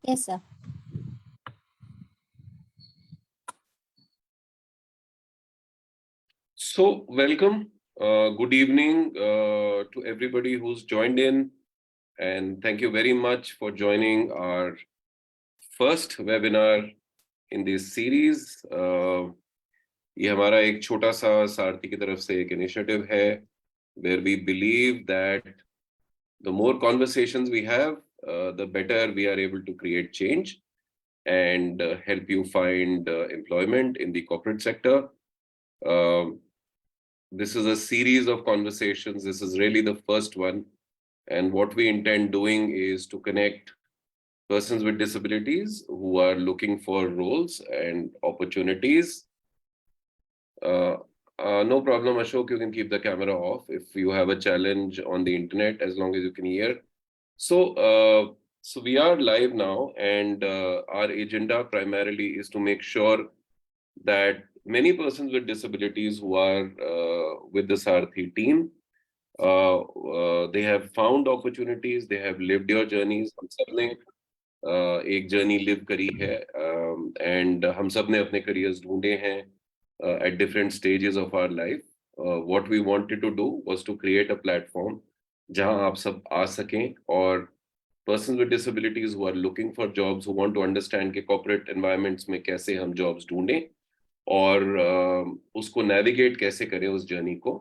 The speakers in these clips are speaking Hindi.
Yes, sir. So, welcome. Good evening to everybody who's joined in, and thank you very much for joining our first webinar in this series. ये हमारा एक छोटा सा सारथी की तरफ से एक इनिशिएटिव है, where we believe that the more conversations we have, the better we are able to create change and help you find employment in the corporate sector. Um This is a series of conversations. This is really the first one. And what we intend doing is to connect persons with disabilities who are looking for roles and opportunities. No problem, Ashok, you can keep the camera off if you have a challenge on the internet, as long as you can hear. So we are live now, and our agenda primarily is to make sure that many persons with disabilities who are with the Sarthi team, they have found opportunities, they have lived your journeys. हम सब ने एक जर्नी लिव करी है, एंड हम सब ने अपने करियर्स ढूंढे हैं at different stages of our life. What we wanted to do was to create a platform जहां आप सब आ सकें, और persons with disabilities who are looking for jobs, who want to understand कि corporate environments में कैसे हम jobs ढूंढें और उसको navigate कैसे करें उस जर्नी को.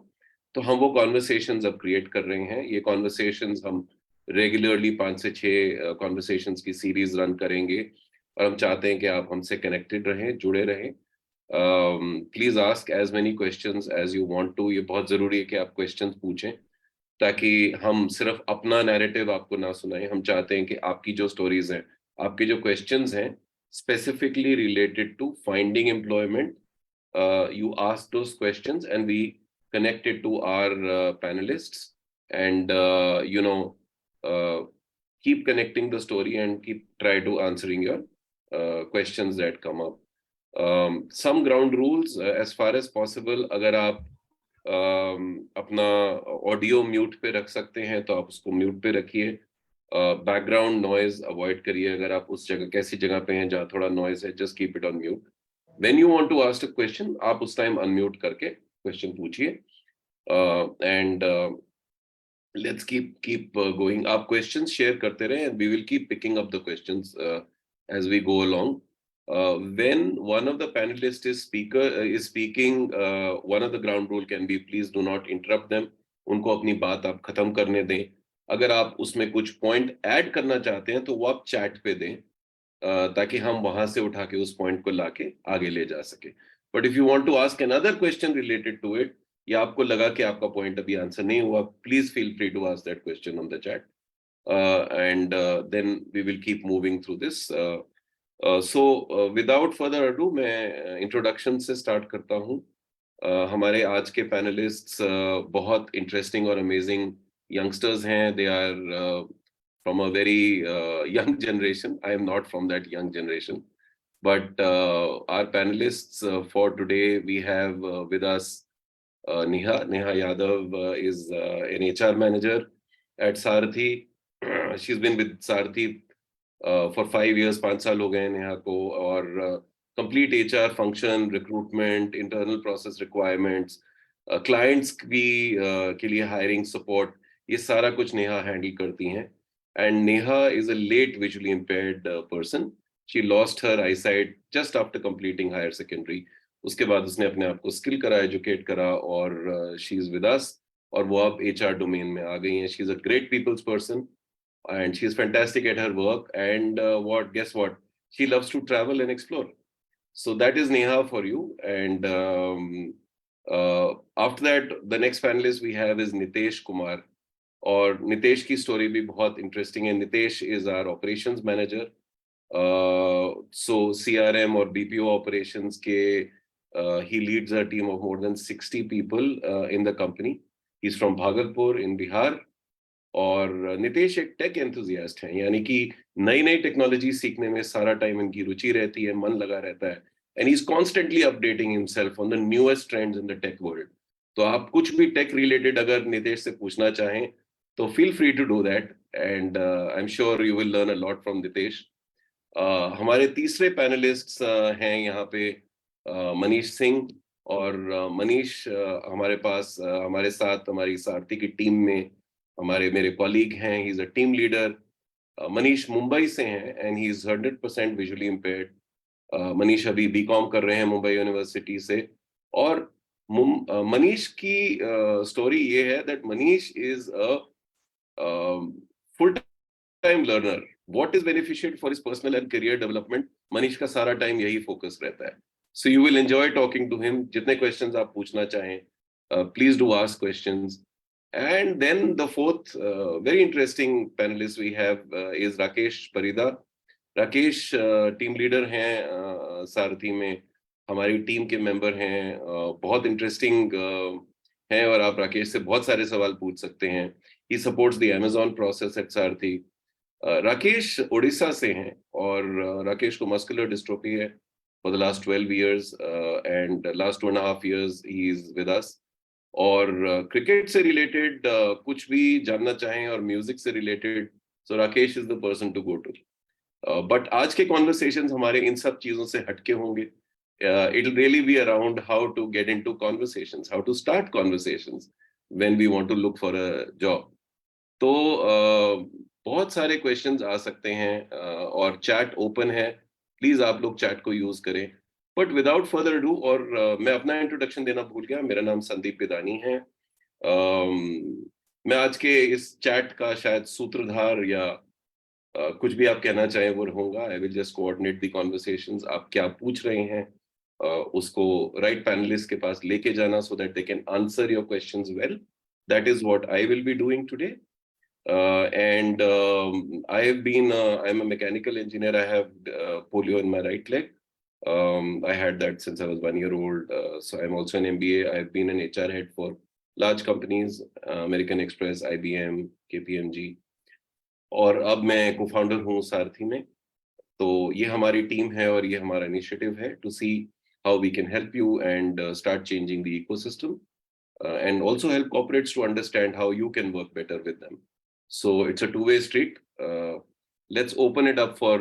तो हम वो कॉन्वर्सेशंस अब क्रिएट कर रहे हैं. ये कॉन्वर्सेशंस हम रेगुलरली 5 से 6 कॉन्वर्सेशंस की सीरीज रन करेंगे, और हम चाहते हैं कि आप हमसे कनेक्टेड रहें, जुड़े रहें. Please ask as many questions as you want to. ये बहुत जरूरी है कि आप क्वेश्चंस पूछें, ताकि हम सिर्फ अपना नैरेटिव आपको ना सुनाएं. हम चाहते हैं कि आपकी जो स्टोरीज हैं, आपके जो क्वेश्चंस हैं, specifically related to finding employment, you ask those questions and we connect it to our panelists, and keep connecting the story and keep try to answering your questions that come up. Some ground rules, as far as possible, अगर आप अपना ऑडियो म्यूट पे रख सकते हैं तो आप उसको म्यूट पे रखिए. बैकग्राउंड नॉइज अवॉइड करिए. अगर आप उस जगह कैसी जगह पे हैं जहाँ थोड़ा नॉइज है, just keep it on mute. When you want to ask a question, आप उस टाइम अनम्यूट करके क्वेश्चन पूछिए, एंड लेट्स कीप गोइंग. आप क्वेश्चंस शेयर करते रहें, and we will keep picking up the questions as we go along. When one of the panelists is speaking, one of the ground rule can be, please do not interrupt them. उनको अपनी बात आप खत्म करने दें. अगर आप उसमें कुछ पॉइंट ऐड करना चाहते हैं तो वो आप चैट पे दें, ताकि हम वहां से उठा के उस पॉइंट को लाके आगे ले जा सके. But if you want to ask another question related to it, या आपको लगा कि आपका पॉइंट अभी आंसर नहीं हुआ, please feel free to ask that question on the chat, and then we will keep moving through this. Without further ado, मैं इंट्रोडक्शन से स्टार्ट करता हूँ. हमारे आज के पैनलिस्ट्स बहुत इंटरेस्टिंग और अमेजिंग यंगस्टर्स हैं. They are from a very young generation. I am not from that young generation, but our panelists for today, we have with us Neha Yadav is an HR manager at Sarthi. She's been with Sarthi for 5 years. 5 साल हो गए नेहा को, और complete HR function, recruitment, internal process requirements, clients की के लिए hiring support, ये सारा कुछ नेहा हैंडल करती हैं. And Neha is a late visually impaired person. She lost her eyesight just after completing higher secondary. उसके बाद उसने अपने आप को स्किल करा, एजुकेट करा, और शी इज विद अस, और वो अब HR डोमेन में आ गई हैं. She is a great people's person and she's fantastic at her work, and guess what, she loves to travel and explore. So that is Neha for you. And after that, the next panelist we have is Nitesh Kumar. और नितेश की स्टोरी भी बहुत इंटरेस्टिंग है. Nitesh is our operations manager. So CRM और BPO ऑपरेशंस के he leads a team of more than 60 people in the company. He's from Bhagalpur in Bihar. और नितेश एक टेक एंथुजियास्ट हैं, यानी कि नई नई टेक्नोलॉजी सीखने में सारा टाइम इनकी रुचि रहती है, मन लगा रहता है. And he is constantly updating himself on the newest trends in the tech world. तो आप कुछ भी टेक रिलेटेड अगर नितेश से पूछना चाहें तो feel free to do that, and I'm sure you will learn a lot from Nitesh. हमारे तीसरे पैनलिस्ट्स हैं यहाँ पे मनीष सिंह, और मनीष हमारे पास हमारे साथ हमारी सारथी की टीम में मेरे कॉलीग हैं, he is a team leader. Manish Mumbai से हैं and he is 100% visually impaired. Manish अभी बीकॉम कर रहे हैं मुंबई यूनिवर्सिटी से। और मनीष की स्टोरी ये है that Manish is a full time learner. What is beneficial for his personal and career development, Manish का सारा टाइम यही फोकस रहता है। So you will enjoy talking to him. जितने क्वेश्चंस आप पूछना चाहें, please do ask questions. And then the fourth very interesting panelist we have is Rakesh Parida. Rakesh team leader हैं सारथी में, हमारी टीम के मेंबर हैं, बहुत इंटरेस्टिंग हैं, और आप राकेश से बहुत सारे सवाल पूछ सकते हैं। He supports the Amazon process at Saarthi. Rakesh Orissa से हैं, और राकेश को मस्कुलर डिस्ट्रोफी है for the last 12 years and last 2.5 years he is with us। और क्रिकेट से रिलेटेड कुछ भी जानना चाहें और म्यूजिक से related, so Rakesh is the person to go to. But आज के कॉन्वर्सेशंस हमारे इन सब चीजों से हटके होंगे। It will really be around how to get into conversations, how to start conversations when we want to look for a job. तो बहुत सारे क्वेश्चंस आ सकते हैं, और चैट ओपन है, प्लीज आप लोग चैट को यूज करें। बट विदाउट फर्दर डू, और मैं अपना इंट्रोडक्शन देना भूल गया, मेरा नाम संदीप पिदानी है। मैं आज के इस चैट का शायद सूत्रधार या कुछ भी आप कहना चाहें वो रहूंगा। I will just coordinate the conversations. आप क्या पूछ रहे हैं उसको राइट पैनलिस्ट के पास लेके जाना, so that they can answer your questions well. That is what I will be doing today. And I have been, I'm a mechanical engineer. I have polio in my right leg. I had that since I was 1 year old. So I'm also an MBA. I've been an HR head for large companies, American Express, IBM, KPMG. और अब मैं co-founder हूँ सारथी में। तो ये हमारी टीम है और ये हमारा इनिशिएटिव है to see how we can help you and start changing the ecosystem, and also help corporates to understand how you can work better with them. So it's a two-way street. Let's open it up for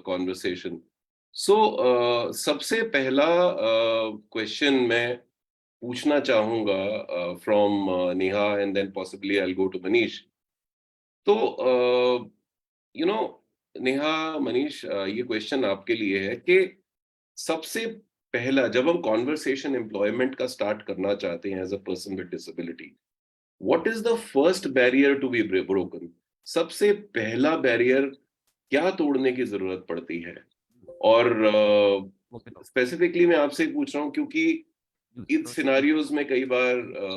conversation. So सबसे पहला क्वेश्चन मैं पूछना चाहूंगा from Neha, and then possibly I'll go to Manish. तो you know नेहा, मनीष, ये क्वेश्चन आपके लिए है कि सबसे पहला जब हम कॉन्वर्सेशन एम्प्लॉयमेंट का स्टार्ट करना चाहते हैं as a person with disability, What is the first barrier to be broken? सबसे पहला बैरियर क्या तोड़ने की जरूरत पड़ती है? और स्पेसिफिकली मैं आपसे पूछ रहा हूँ क्योंकि इन सिनारियोज में कई बार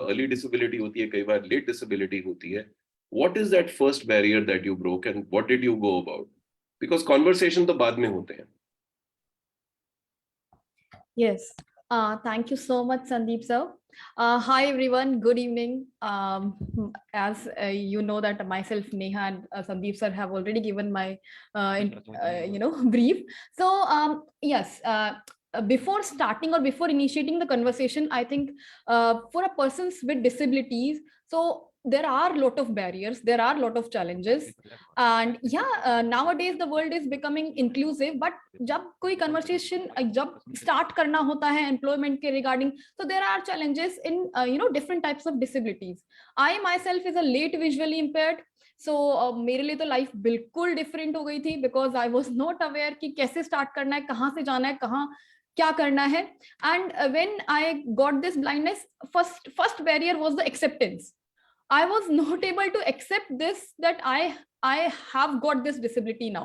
अर्ली डिसेबिलिटी होती है, कई बार लेट डिसेबिलिटी होती है। What is that first barrier that you broke and what did you go about? Because conversation तो बाद में होते हैं। Yes. Thank you so much, Sandeep sir. Hi everyone, good evening. As you know that myself, Neha, and Sandeep sir have already given my brief. So yes, before starting or before initiating the conversation, I think for a persons with disabilities, so there are a lot of barriers, there are a lot of challenges, and nowadays the world is becoming inclusive, but जब कोई conversation जब start करना होता है employment के regarding, so there are challenges in different types of disabilities. I myself is a late visually impaired, so मेरे लिए तो लाइफ बिल्कुल डिफरेंट हो गई थी, because I was not aware कि कैसे स्टार्ट करना है, कहाँ से जाना है, कहाँ क्या करना है. And when I got this blindness, first barrier was the acceptance. I was not able to accept this, that I have got this disability now.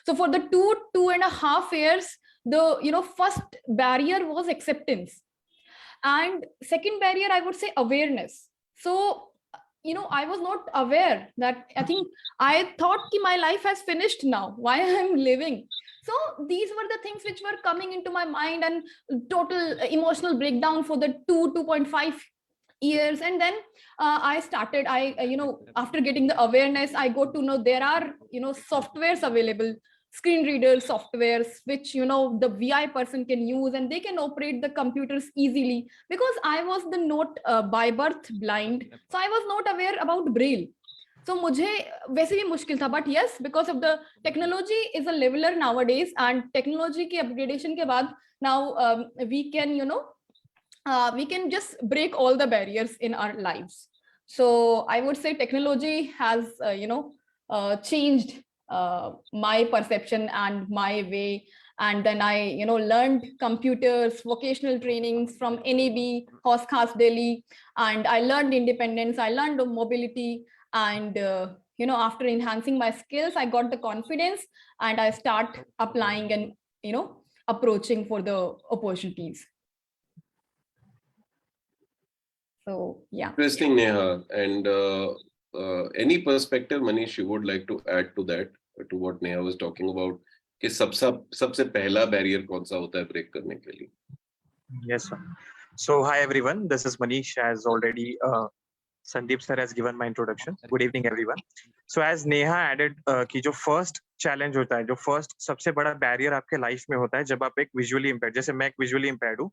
So for the 2.5 years, the first barrier was acceptance, and second barrier I would say awareness. So I was not aware that, I thought ki my life has finished now, why I am living. So these were the things which were coming into my mind, and total emotional breakdown for the 2.5 years. And then I started, after getting the awareness, I got to know there are softwares available, screen reader softwares, which the VI person can use, and they can operate the computers easily, because I was the not by birth blind, so I was not aware about braille. So मुझे वैसे भी मुश्किल था, but yes, because of the technology is a leveler nowadays, and technology के upgradation के बाद now we can, you know, we can just break all the barriers in our lives. So I would say technology has, you know, changed my perception and my way. And then I, you know, learned computers, vocational trainings from NAB, Horse Khas Delhi, and I learned independence. I learned mobility, and you know, after enhancing my skills, I got the confidence, and I start applying and, you know, approaching for the opportunities. So yeah. Interesting, Neha. And any perspective, Manish, you would like to add to that, to what Neha was talking about? कि सबसे पहला बैरियर कौन सा होता है ब्रेक करने के लिए? Yes, sir. So hi everyone, this is Manish. As already Sandeep sir has given my introduction. Good evening everyone. So as Neha added कि जो first challenge होता है, जो first सबसे बड़ा barrier आपके life में होता है जब आप एक visually impaired, जैसे मैं एक visually impaired हूँ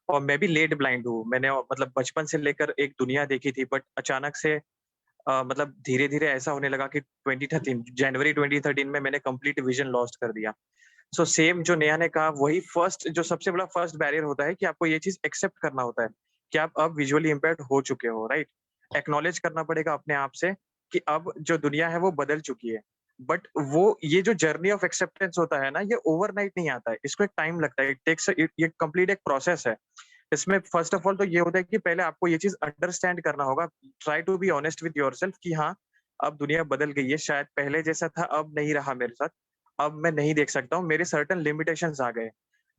और मैं भी late blind हूँ. मैंने मतलब बचपन से लेकर एक दुनिया देखी थी, but अचानक से मतलब धीरे धीरे ऐसा होने लगा कि 2013 जनवरी 2013 में मैंने complete vision lost कर दिया. सो सेम जो नेहा ने कहा वही फर्स्ट जो सबसे बड़ा फर्स्ट बैरियर होता है कि आपको ये चीज एक्सेप्ट करना होता है कि आप अब विजुअली इम्पेयर्ड हो चुके हो, राइट? एक्नॉलेज करना पड़ेगा अपने आप से कि अब जो दुनिया है वो बदल चुकी है. बट वो ये जो जर्नी ऑफ एक्सेप्टेंस होता है ना, ये ओवरनाइट नहीं आता है, इसको एक टाइम लगता है. इट टेक्स ये कंप्लीट एक प्रोसेस है. इसमें फर्स्ट ऑफ ऑल तो ये होता है कि पहले आपको ये चीज अंडरस्टैंड करना होगा. Try to be honest with yourself कि हाँ, अब दुनिया बदल गई है, शायद पहले जैसा था अब नहीं रहा मेरे साथ, अब मैं नहीं देख सकता हूँ, मेरे सर्टेन लिमिटेशंस आ गए.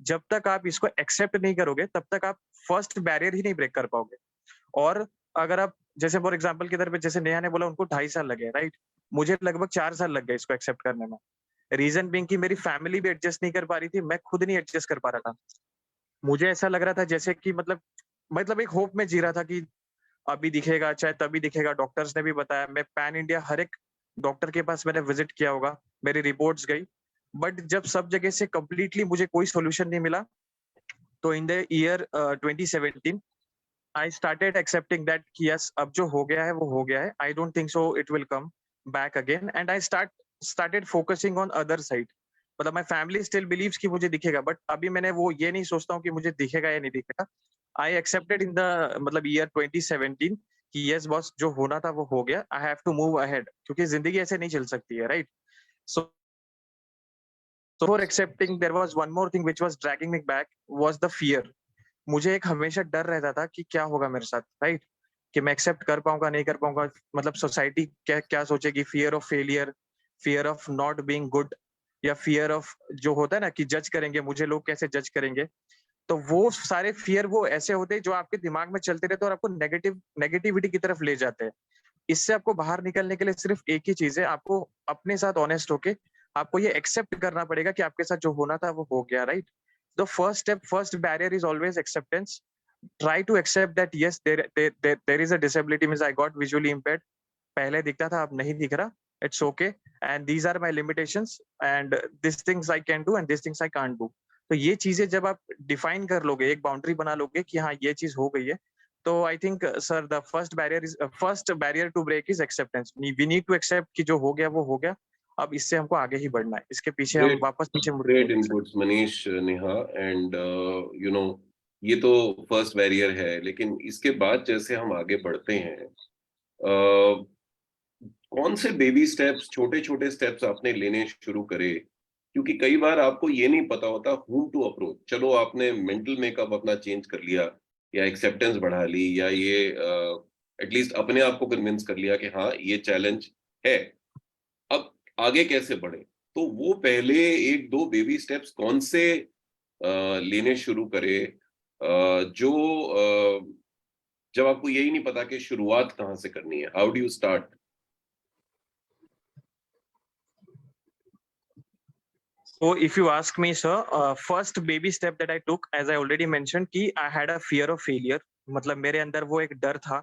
जब तक आप इसको एक्सेप्ट नहीं करोगे तब तक आप फर्स्ट बैरियर ही नहीं ब्रेक कर पाओगे. और अगर आप जैसे फॉर एग्जांपल के तौर पे जैसे नेहा ने बोला उनको 2.5 साल लगे, राइट? मुझे लगभग 4 साल लग गए इसको एक्सेप्ट करने में. रीजन बीइंग कि मेरी फैमिली भी एडजस्ट नहीं कर पा रही थी, मैं खुद नहीं एडजस्ट कर पा रहा था. मुझे ऐसा लग रहा था जैसे कि मतलब एक होप में जी रहा था कि अभी दिखेगा, चाहे तभी दिखेगा. डॉक्टर्स ने भी बताया, मैं पैन इंडिया हर एक डॉक्टर के पास मैंने विजिट किया होगा, मेरी रिपोर्ट्स गई, बट जब सब जगह से कंप्लीटली मुझे कोई सॉल्यूशन नहीं मिला, तो in the year 2017 I started accepting that कि यस, अब जो हो गया है वो हो गया है. I don't think so it will come back again, and I started focusing on other side. मतलब माय फैमिली स्टिल बिलीव्स कि मुझे दिखेगा, बट अभी मैंने वो ये नहीं सोचता हूँ कि मुझे दिखेगा या नहीं दिखेगा. आई एक्सेप्टेड इन द मतलब ईयर 2017 कि यस बॉस, जो होना था वो हो गया. I have to move ahead, क्योंकि जिंदगी ऐसे नहीं चल सकती है, right? So for accepting, there was one more thing which was dragging me back, was the fear. मुझे एक हमेशा डर रहता था कि क्या होगा मेरे साथ, राइट? कि मैं एक्सेप्ट कर पाऊंगा नहीं कर पाऊंगा, मतलब सोसाइटी क्या क्या सोचेगी. Fear of failure, fear of not being good, या फियर ऑफ जो होता है ना कि जज करेंगे मुझे, लोग कैसे जज करेंगे. तो वो सारे फियर वो ऐसे होते हैं जो आपके दिमाग में चलते रहते हैं और आपको नेगेटिविटी की तरफ ले जाते हैं. इससे आपको बाहर निकलने के लिए सिर्फ एक ही चीज है, आपको अपने साथ ऑनेस्ट होके आपको ये एक्सेप्ट करना पड़ेगा कि आपके साथ जो होना था वो हो गया, right? The first step, first barrier is always acceptance. Try to accept that yes, there is a disability, means I got visually impaired. पहले दिखता था, अब नहीं दिख रहा. It's okay, and these are my limitations, and this things I can do and this things I can't do. तो ये चीजें जब आप डिफाइन कर लोगे, एक बाउंड्री बना लोगे कि हाँ ये चीज हो गई है, तो I think sir the first barrier to break is acceptance. We need to accept कि जो हो गया वो हो गया, अब इससे हमको आगे ही बढ़ना है, इसके पीछे हम वापस पीछे मुड़ great inputs Manish, Neha, and you know ये तो फर्स्ट बैरियर है, लेकिन इसके बाद जैसे हम आगे बढ़ते हैं, कौन से बेबी स्टेप्स, छोटे छोटे स्टेप्स आपने लेने शुरू करे? क्योंकि कई बार आपको ये नहीं पता होता whom टू अप्रोच. चलो आपने मेंटल मेकअप अपना चेंज कर लिया, या एक्सेप्टेंस बढ़ा ली, या ये एटलीस्ट अपने आप को कन्विंस कर लिया कि हाँ ये चैलेंज है, अब आगे कैसे बढ़े. तो वो पहले 1-2 बेबी स्टेप्स कौन से लेने शुरू करे, जो जब आपको यही नहीं पता कि शुरुआत कहाँ से करनी है? How do you start? So if you ask me, sir, first baby step that I took, as I already mentioned, कि I had a fear of failure. मतलब मेरे अंदर वो एक डर था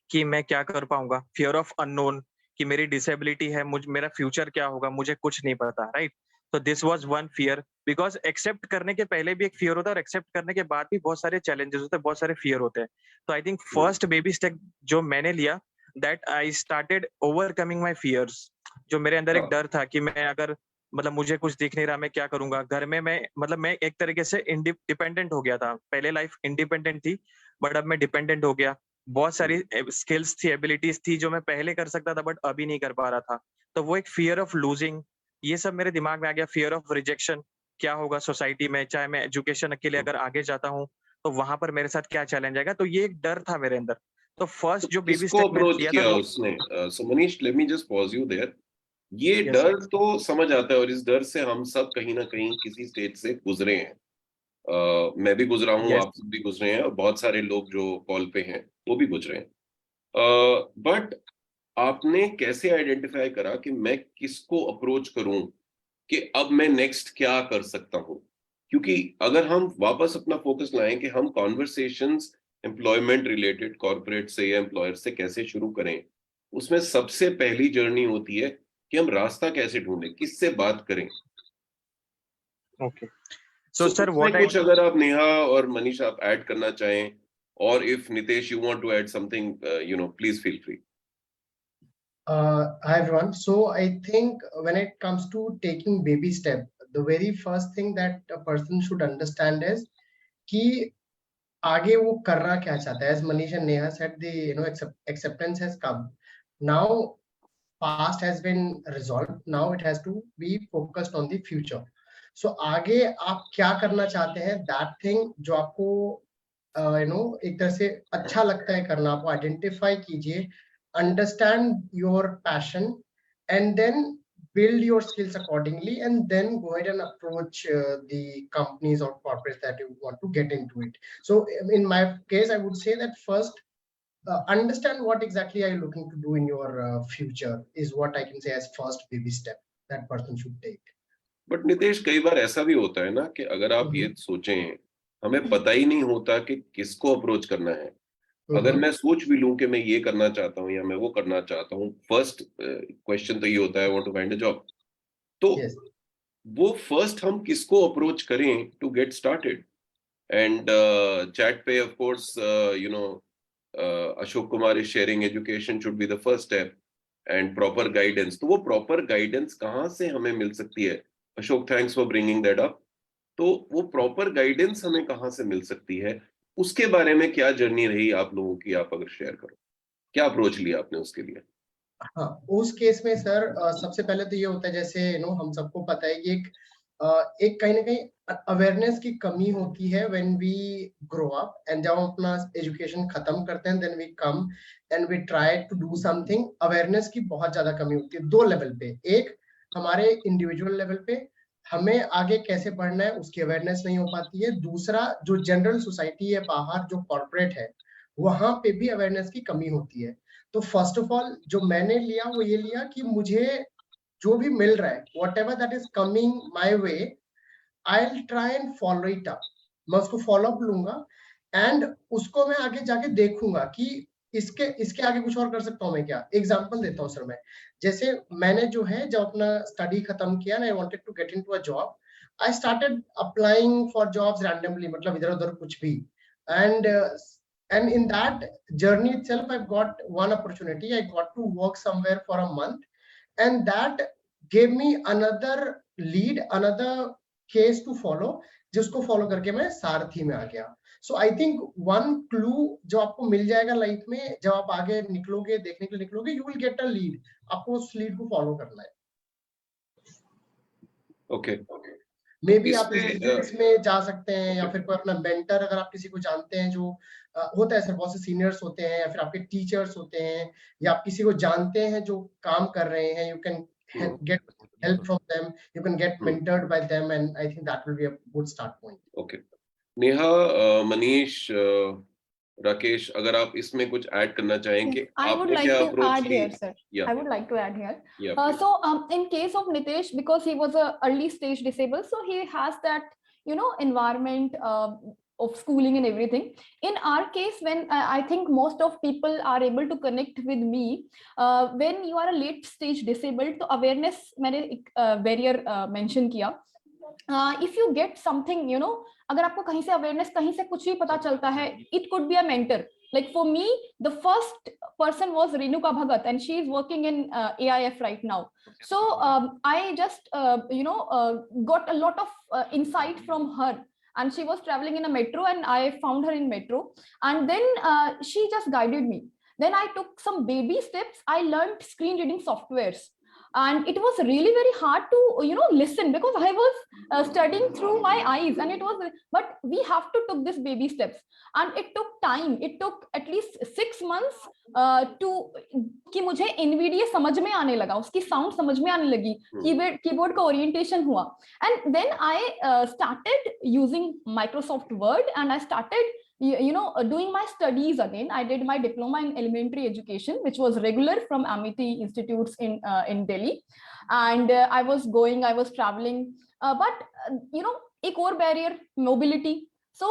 कि मैं क्या कर पाऊंगा. Fear of unknown, कि मेरी disability है, मेरा future क्या होगा, मुझे कुछ नहीं पता, right? So this was one fear, because accept करने के पहले भी एक fear होता है और accept करने के बाद भी बहुत सारे challenges होते हैं, बहुत सारे fear होते हैं. तो I think first baby step जो मैंने लिया, that I started overcoming my fears. जो मेरे अंदर एक हाँ। डर था कि मैं अगर मतलब मुझे कुछ दिख नहीं रहा, मैं क्या करूंगा घर में, मैं मतलब मैं एक तरीके से डिपेंडेंट हो गया था। पहले लाइफ इंडिपेंडेंट थी, बट अब मैं डिपेंडेंट हो गया। बहुत सारी स्किल्स थी, एबिलिटीज थी जो मैं पहले कर सकता था बट अभी नहीं कर पा रहा था। तो वो एक फियर ऑफ लूजिंग, ये सब मेरे दिमाग में आ गया। फियर ऑफ रिजेक्शन, क्या होगा सोसाइटी में, चाहे मैं एजुकेशन के लिए अगर आगे जाता हूँ तो वहां पर मेरे साथ क्या चैलेंज आएगा। तो ये एक डर था मेरे अंदर। तो फर्स्ट जो बेबी किसको स्टेप मैंने अप्रोच लिया था किया वो, उसने? So Manish, let me just pause you there. ये यस डर तो समझ आता है और इस डर से हम सब कहीं ना कहीं किसी स्टेज से गुजरे हैं। मैं भी गुजरा हूँ, यस आप सब भी गुजरे हैं और बहुत सारे लोग जो कॉल पे हैं वो भी गुजरे हैं। बट आपने कैसे आइडेंटिफाई करा कि मैं किसको अप्रोच करूं, कि अब मैं नेक्स्ट क्या कर सकता हूं? क्योंकि अगर हम वापस अपना फोकस लाएं कि हम कॉन्वर्सेशंस एम्प्लॉयमेंट रिलेटेड कॉर्पोरेट से या एम्प्लॉयर से कैसे शुरू करें, उसमें सबसे पहली जर्नी होती है कि हम रास्ता कैसे ढूंढें, किससे बात करें। ओके। सो सो सर उसमें व्हाट आई, कुछ अगर आप नेहा और मनीष आप ऐड करना चाहें, और if Nitesh you want to add something, please feel free. Hi everyone. So I think when it comes to taking baby step, the very first thing that a person should understand is कि आगे वो करना क्या चाहता है. As Manish and Neha said, the acceptance has come. Now past has been resolved. Now it has to be focused on the future. So आगे आप क्या करना चाहते हैं, that thing जो आपको एक तरह से अच्छा लगता है करना, आपको आइडेंटिफाई कीजिए, understand your passion, and then build your skills accordingly, and then go ahead and approach the companies or corporates that you want to get into it. So in my case, I would say that first understand what exactly are you looking to do in your future is what I can say as first baby step that person should take. But Nitesh, कई बार ऐसा भी होता है ना कि अगर आप ये सोचें, हमें पता ही नहीं होता कि किसको अप्रोच करना है। अगर मैं सोच भी लूं कि मैं ये करना चाहता हूँ या मैं वो करना चाहता हूँ, फर्स्ट क्वेश्चन तो ये होता है, want to find a job. तो Yes. वो फर्स्ट हम किसको अप्रोच करें to get started? And chat पे of course Ashok Kumar is sharing education should be the first step and proper guidance. तो वो प्रॉपर गाइडेंस कहाँ से हमें मिल सकती है? Ashok, thanks for bringing that up. तो वो प्रॉपर गाइडेंस हमें कहाँ से मिल सकती है, उसके बारे में क्या जर्नी रही आप लोगों की, आप अगर शेयर करो, क्या अप्रोच लिया आपने उसके लिए? हाँ, उस केस में सर सबसे पहले तो ये होता है, जैसे हम सबको पता है कि एक कहीं ना कहीं अवेयरनेस की कमी होती है when we grow up, and जब हम अपना एजुकेशन खत्म करते हैं, then we come and we try to do something. Awareness की बहुत ज्यादा कमी होती है दो लेवल पे। एक, हमारे इंडिविजुअल लेवल पे हमें आगे कैसे बढ़ना है उसकी अवेयरनेस नहीं हो पाती है। दूसरा, जो जनरल सोसाइटी है बाहर, जो कॉर्पोरेट है, वहां पे भी अवेयरनेस की कमी होती है। तो फर्स्ट ऑफ ऑल जो मैंने लिया वो ये लिया कि मुझे जो भी मिल रहा है, what ever that is coming my way, I will try and follow it up. मैं उसको फॉलो अप लूंगा एंड उसको मैं आगे जाके देखूंगा कि इसके इसके आगे कुछ और कर सकता हूँ मैं क्या। एग्जाम्पल देता हूँ सर मैं, जैसे मैंने जो है जब अपना स्टडी खत्म किया ना, I wanted to get into a job, I started applying for jobs randomly, मतलब इधर उधर कुछ भी। And and in that journey itself, I've got one opportunity. I got to work somewhere for a month, and that gave me another lead, another case to follow, जिसको फॉलो करके मैं सारथी में आ गया। सो आई थिंक वन क्लू जो आपको मिल जाएगा लाइफ में, जब आप आगे निकलोगे, देखने के लिए निकलोगे, you will get a lead, आपको उस लीड को फॉलो करना है। ओके। मे बी आप बिजनेस में जा सकते हैं, या फिर कोई अपना मेंटर, अगर आप किसी को जानते हैं, जो होता है सर, बहुत से सीनियर्स होते हैं, या फिर आपके टीचर्स होते हैं, या आप किसी को जानते हैं जो काम कर रहे हैं, you can get help from them, you can get mentored by them, and I think that will be a good start point. Okay. Neha, Manish, Rakesh, अगर आप इसमें कुछ ऐड करना चाहें कि I would आपने like क्या to अप्रोच add ली? here, sir. Yeah. I would like to add here. Yeah, please. So, in case of Nitesh, because he was a early stage disabled, so he has that, environment of schooling and everything. In our case, when I think most of people are able to connect with me, when you are a late stage disabled, तो awareness मैंने एक barrier mention किया. If you get something, अगर आपको कहीं से अवेयरनेस, कहीं से कुछ भी पता चलता है, it could be a mentor, Like for me, the first person was Renuka Bhagat, and she is working in AIF right now. So I just got a lot of insight from her. And she was traveling in a metro, and I found her in metro. And then she just guided me. Then I took some baby steps. I learned screen reading softwares, and it was really very hard to listen, because I was studying through my eyes, and it was, but we have to took this baby steps, and it took time. It took at least 6 months to कि मुझे NVDA समझ में आने लगा, उसकी साउंड समझ में आने लगी, कीबोर्ड का ओरिएंटेशन हुआ. And then I started using Microsoft Word, and I started doing my studies again. I did my diploma in elementary education, which was regular from Amity Institutes in Delhi. And I was traveling. But एक और barrier, mobility. So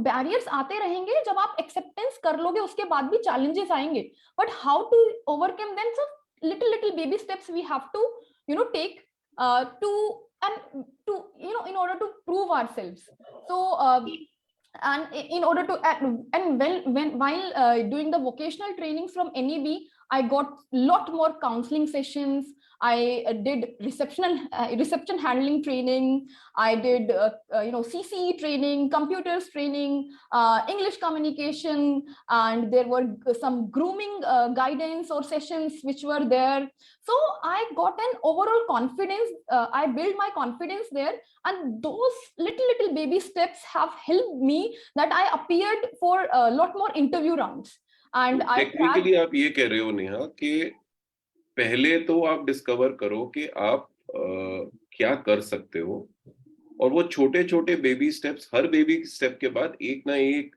barriers आते रहेंगे. जब आप acceptance कर लोगे, उसके बाद भी challenges आएंगे. But how to overcome them? So little baby steps we have to take in order to prove ourselves. So and in order to while doing the vocational trainings from NEB, I got lot more counseling sessions. I did reception handling training. I did CCE training, computers training, English communication, and there were some grooming guidance or sessions which were there. So I got an overall confidence. I built my confidence there, and those little baby steps have helped me that I appeared for a lot more interview rounds. And technically आप ये कह रहे हो नेहा कि पहले तो आप डिस्कवर करो कि आप क्या कर सकते हो, और वो छोटे छोटे बेबी स्टेप्स, हर बेबी स्टेप के बाद एक ना एक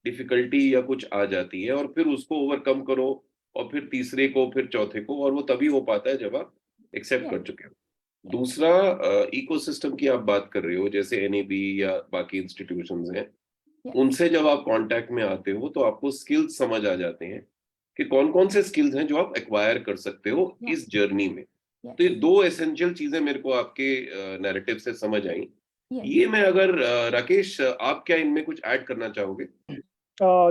डिफिकल्टी या कुछ आ जाती है, और फिर उसको ओवरकम करो, और फिर तीसरे को, फिर चौथे को, और वो तभी हो पाता है जब आप एक्सेप्ट कर चुके हो. दूसरा, इकोसिस्टम की आप बात कर रहे हो, जैसे NEB या बाकी इंस्टीट्यूशंस हैं, उनसे जब आप कांटेक्ट में आते हो तो आपको स्किल्स समझ आ जाते हैं कि कौन कौन से स्किल्स हैं जो आप एक्वायर कर सकते हो इस जर्नी में. तो ये दो एसेंशियल चीजें मेरे को आपके नैरेटिव से समझ आई. ये मैं अगर राकेश, आप क्या इनमें कुछ ऐड करना चाहोगे?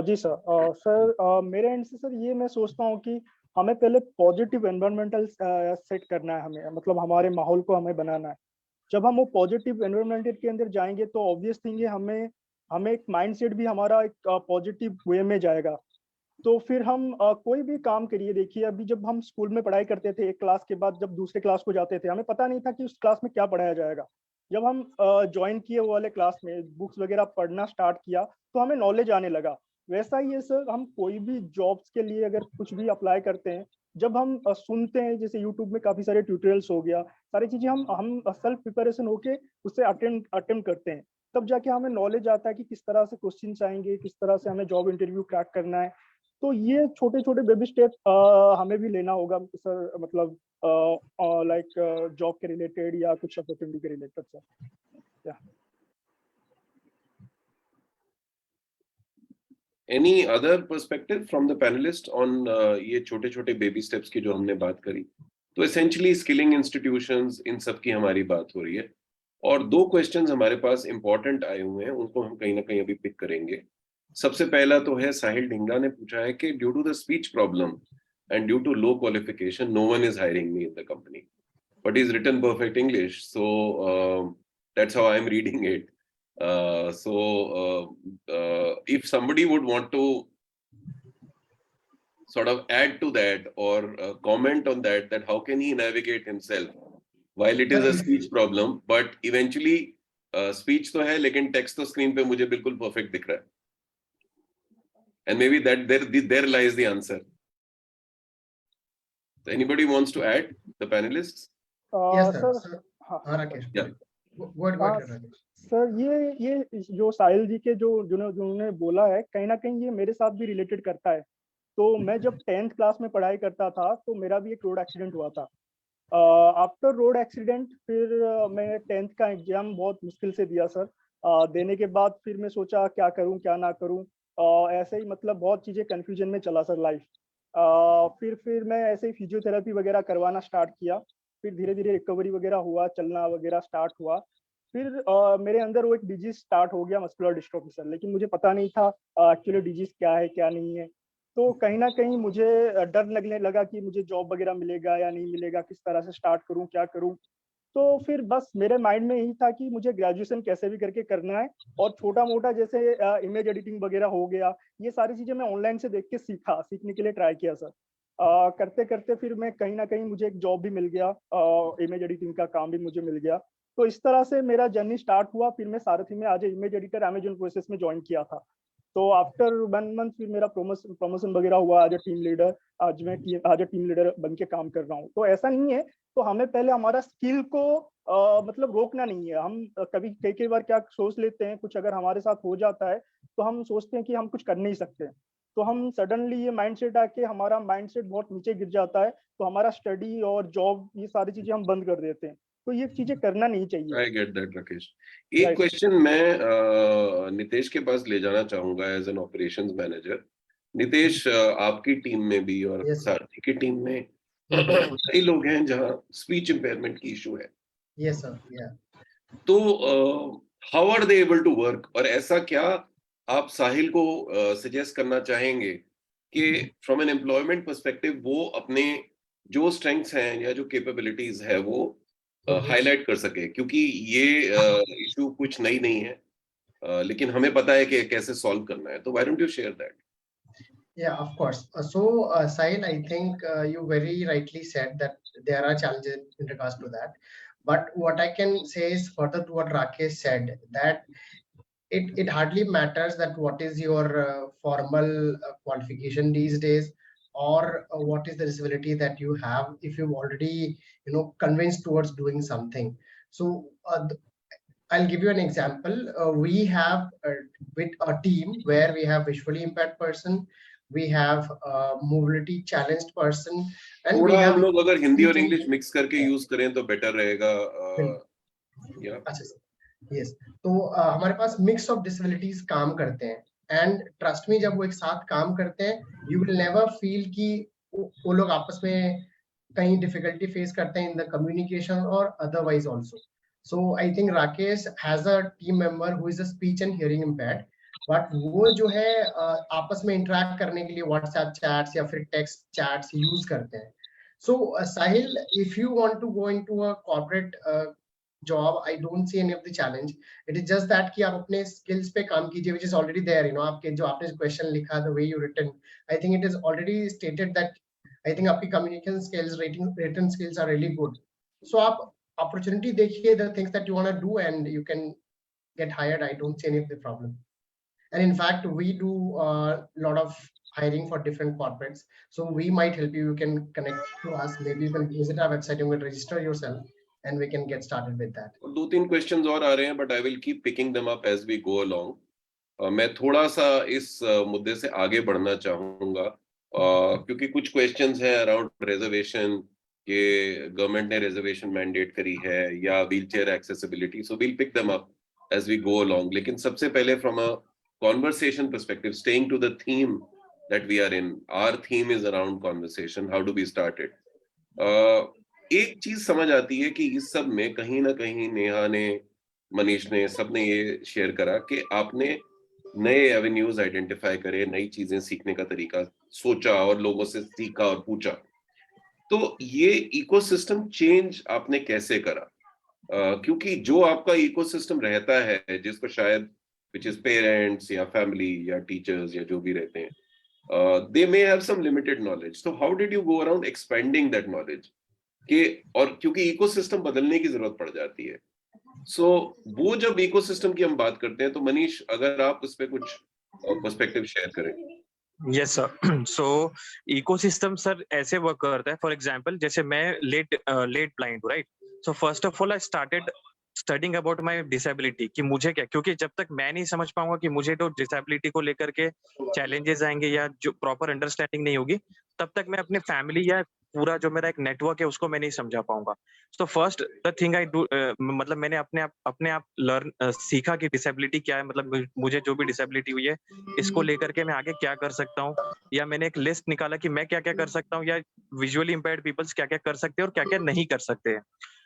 जी सर. सर मेरे एंड से सर ये मैं सोचता हूँ कि हमें पहले पॉजिटिव एनवायरमेंटल सेट करना है. हमें मतलब हमारे माहौल को हमें बनाना है. जब हम वो पॉजिटिव एनवायरमेंट के अंदर जाएंगे तो ऑब्वियस थिंग है हमें एक माइंडसेट भी हमारा एक पॉजिटिव वे में जाएगा. तो फिर हम कोई भी काम करिए. देखिए अभी जब हम स्कूल में पढ़ाई करते थे, एक क्लास के बाद जब दूसरे क्लास को जाते थे, हमें पता नहीं था कि उस क्लास में क्या पढ़ाया जाएगा. जब हम ज्वाइन किए वो वाले क्लास में, बुक्स वगैरह पढ़ना स्टार्ट किया, तो हमें नॉलेज आने लगा. वैसा ही है सर, हम कोई भी जॉब्स के लिए अगर कुछ भी अप्लाई करते हैं, जब हम सुनते हैं, जैसे यूट्यूब में काफी सारे ट्यूटोरियल्स हो गया, सारी चीजें हम सेल्फ प्रिपरेशन होके उससे अटेम्प्ट करते हैं, तब जाके हमें नॉलेज आता है कि किस तरह से क्वेश्चंस आएंगे, किस तरह से हमें जॉब इंटरव्यू क्रैक करना है. तो ये छोटे छोटे बेबी स्टेप हमें भी लेना होगा सर, मतलब लाइक जॉब के रिलेटेड या कुछ अपॉर्चुनिटी के related sir. Any other perspective from the panelist on ये छोटे छोटे बेबी स्टेप्स की जो हमने बात करी? तो essentially स्किलिंग इंस्टीट्यूशंस, इन सब की हमारी बात हो रही है, और दो क्वेश्चंस हमारे पास इंपॉर्टेंट आए हुए हैं, उनको हम कहीं ना कहीं अभी पिक करेंगे. सबसे पहला तो है, साहिल ढिंगरा ने पूछा है कि due to the speech problem and due to low qualification no one is hiring me in the company, but is written perfect English, so that's how I am reading it. If somebody would want to sort of add to that or comment on that how can he navigate himself while it is a speech problem, but eventually speech तो है लेकिन text तो screen पे मुझे बिल्कुल perfect दिख रहा है, and maybe that there lies the answer. So anybody wants to add, the panelists? Yes sir. हाँ राकेश. Yeah. सर ये जो साहिल जी के जिन्होंने बोला है, कहीं ना कहीं ये मेरे साथ भी रिलेटेड करता है. तो मैं जब 10th क्लास में पढ़ाई करता था तो मेरा भी एक रोड एक्सीडेंट हुआ था. आफ्टर रोड एक्सीडेंट फिर मैं 10th का एग्जाम बहुत मुश्किल से दिया सर. देने के बाद फिर मैं सोचा क्या करूं क्या ना करूं, ऐसे ही मतलब बहुत चीज़ें कन्फ्यूजन में चला सर लाइफ. फिर मैं ऐसे ही फिजियोथेरेपी वगैरह करवाना स्टार्ट किया. फिर धीरे धीरे रिकवरी वगैरह हुआ, चलना वगैरह स्टार्ट हुआ. फिर मेरे अंदर वो एक डिजीज स्टार्ट हो गया, मस्कुलर डिस्ट्रोफी सर, लेकिन मुझे पता नहीं था एक्चुअली डिजीज क्या है क्या नहीं है। तो कहीं ना कहीं मुझे डर लगने लगा कि मुझे जॉब वगैरह मिलेगा या नहीं मिलेगा, किस तरह से स्टार्ट करूं, क्या करूं। तो फिर बस मेरे माइंड में यही था कि मुझे ग्रेजुएशन कैसे भी करके करना है, और छोटा मोटा जैसे इमेज एडिटिंग वगैरह हो गया, ये सारी चीजें मैं ऑनलाइन से देख के सीखने के लिए ट्राई किया सर। करते करते फिर मैं कहीं ना कहीं मुझे एक जॉब भी मिल गया, इमेज एडिटिंग का काम भी मुझे मिल गया। तो इस तरह से मेरा जर्नी स्टार्ट हुआ। फिर मैं सारथी में आज इमेज एडिटर अमेजन प्रोसेस में ज्वाइन किया था। तो आफ्टर 1 मंथ फिर मेरा प्रमोशन वगैरह हुआ एज ए टीम लीडर। आज मैं आज ए टीम लीडर बन के काम कर रहा हूँ। तो ऐसा नहीं है, तो हमें पहले हमारा स्किल को मतलब रोकना नहीं है। हम कभी कई बार क्या सोच लेते हैं, कुछ अगर हमारे साथ हो जाता है तो हम सोचते हैं कि हम कुछ कर नहीं सकते, तो हम सडनली ये माइंडसेट आके हमारा माइंडसेट बहुत नीचे गिर जाता है, तो हमारा स्टडी और जॉब ये सारी चीजें हम बंद कर देते हैं। तो ये चीजें करना नहीं चाहिए। I get that Rakesh. एक Right. क्वेश्चन मैं नितेश के पास ले जाना चाहूंगा as an operations manager. Nitesh, आपकी टीम में भी और Yes, sir. सारथी की टीम में कई लोग हैं जहां स्पीच इम्पेयरमेंट की इशू है। Yes, sir. Yeah. तो how are they able to work, और ऐसा क्या आप साहिल को सजेस्ट करना चाहेंगे कि फ्रॉम एन एम्प्लॉयमेंट पर्सपेक्टिव वो अपने जो स्ट्रेंथ्स हैं या जो कैपेबिलिटीज है वो हाईलाइट कर सके, क्योंकि ये इशू कुछ नई नहीं है, लेकिन हमें पता है कि कैसे सॉल्व करना है। तो why don't you share that? Yeah, of course. Sahil, I think you very rightly said that there are challenges in regards to that. But what I can say is further to what Rakesh said, that it hardly matters that what is your formal qualification these days, or what is the disability that you have, if you've already convinced towards doing something. So I'll give you an example. We have with a team where we have visually impaired person, we have mobility challenged person, and we थोड़ा हम have लोग अगर हिंदी और speech इंग्लिश मिक्स करके Yeah. यूज करें तो बेटर रहेगा। या अच्छा सर, यस। तो हमारे पास मिक्स ऑफ डिसेबिलिटीज काम करते हैं, एंड ट्रस्ट मी, जब वो एक साथ काम करते हैं यू विल नेवर फील कि वो लोग आपस में कहीं डिफिकल्टी फेस करते हैं इन द कम्युनिकेशन और otherwise also. So I think Rakesh has a team member who is a speech and hearing impaired, but वो जो है आपस में इंटरेक्ट करने के लिए व्हाट्सएप चैट्स या फिर टेक्स्ट चैट्स यूज करते हैं। So, Sahil, if you want to go into a corporate job, I don't see any of the challenge. It is just that कि आप अपने skills पे काम कीजिए, which is already there. आपके जो आपने question लिखा, the way you written, I think it is already stated that I think आपकी communication skills, written skills are really good. So आप opportunity देखिए, the things that you want to do, and you can get hired. I don't see any of the problem. And in fact, we do a lot of hiring for different corporates. So we might help you. You can connect to us. Maybe you can visit our website. You can register yourself, and we can get started with that. और 2-3 क्वेश्चंस और आ रहे हैं, but I will keep picking them up as we go along. मैं थोड़ा सा इस मुद्दे से आगे बढ़ना चाहूंगा, क्योंकि कुछ क्वेश्चंस हैं अराउंड रिजर्वेशन के गवर्नमेंट ने रिजर्वेशन मैंडेट करी है या wheelchair accessibility, so we'll pick them up as we go along. लेकिन सबसे पहले from a conversation perspective, staying to the theme that we are in, our theme is around conversation. How do we start it? एक चीज समझ आती है कि इस सब में कहीं ना कहीं नेहा ने, मनीष ने, सबने ये शेयर करा कि आपने नए एवेन्यूज आइडेंटिफाई करे, नई चीजें सीखने का तरीका सोचा और लोगों से सीखा और पूछा। तो ये इकोसिस्टम चेंज आपने कैसे करा? क्योंकि जो आपका इकोसिस्टम रहता है, जिसको शायद which is parents या family या teachers या जो भी रहते हैं, they may have some limited knowledge. So how did you go around expanding that knowledge? कि और क्योंकि इकोसिस्टम बदलने की जरूरत पड़ जाती है, so वो जब इकोसिस्टम की हम बात करते हैं, तो मनीष अगर आप उस पे कुछ पर्सपेक्टिव शेयर करें। Yes sir. सो इकोसिस्टम सर ऐसे वर्क करता है, फॉर एग्जांपल जैसे मैं लेट ब्लाइंड हूँ, right? So first of all I started studying about my disability कि मुझे क्या, क्योंकि जब तक मैं नहीं समझ पाऊंगा कि मुझे तो डिसेबिलिटी को लेकर के चैलेंजेस आएंगे या जो प्रॉपर अंडरस्टैंडिंग नहीं होगी, तब तक मैं अपने फैमिली या पूरा जो मेरा एक नेटवर्क है उसको मैं नहीं समझा पाऊंगा। तो first the thing I do, मतलब मैंने अपने आप लर्न सीखा कि डिसेबिलिटी क्या है, मतलब मुझे जो भी डिसेबिलिटी हुई है इसको लेकर के मैं आगे क्या कर सकता हूँ, या मैंने एक लिस्ट निकाला कि मैं क्या क्या कर सकता हूँ, या विजुअली इंपेयर्ड पीपल्स क्या क्या कर सकते हैं और क्या क्या नहीं कर सकते हैं।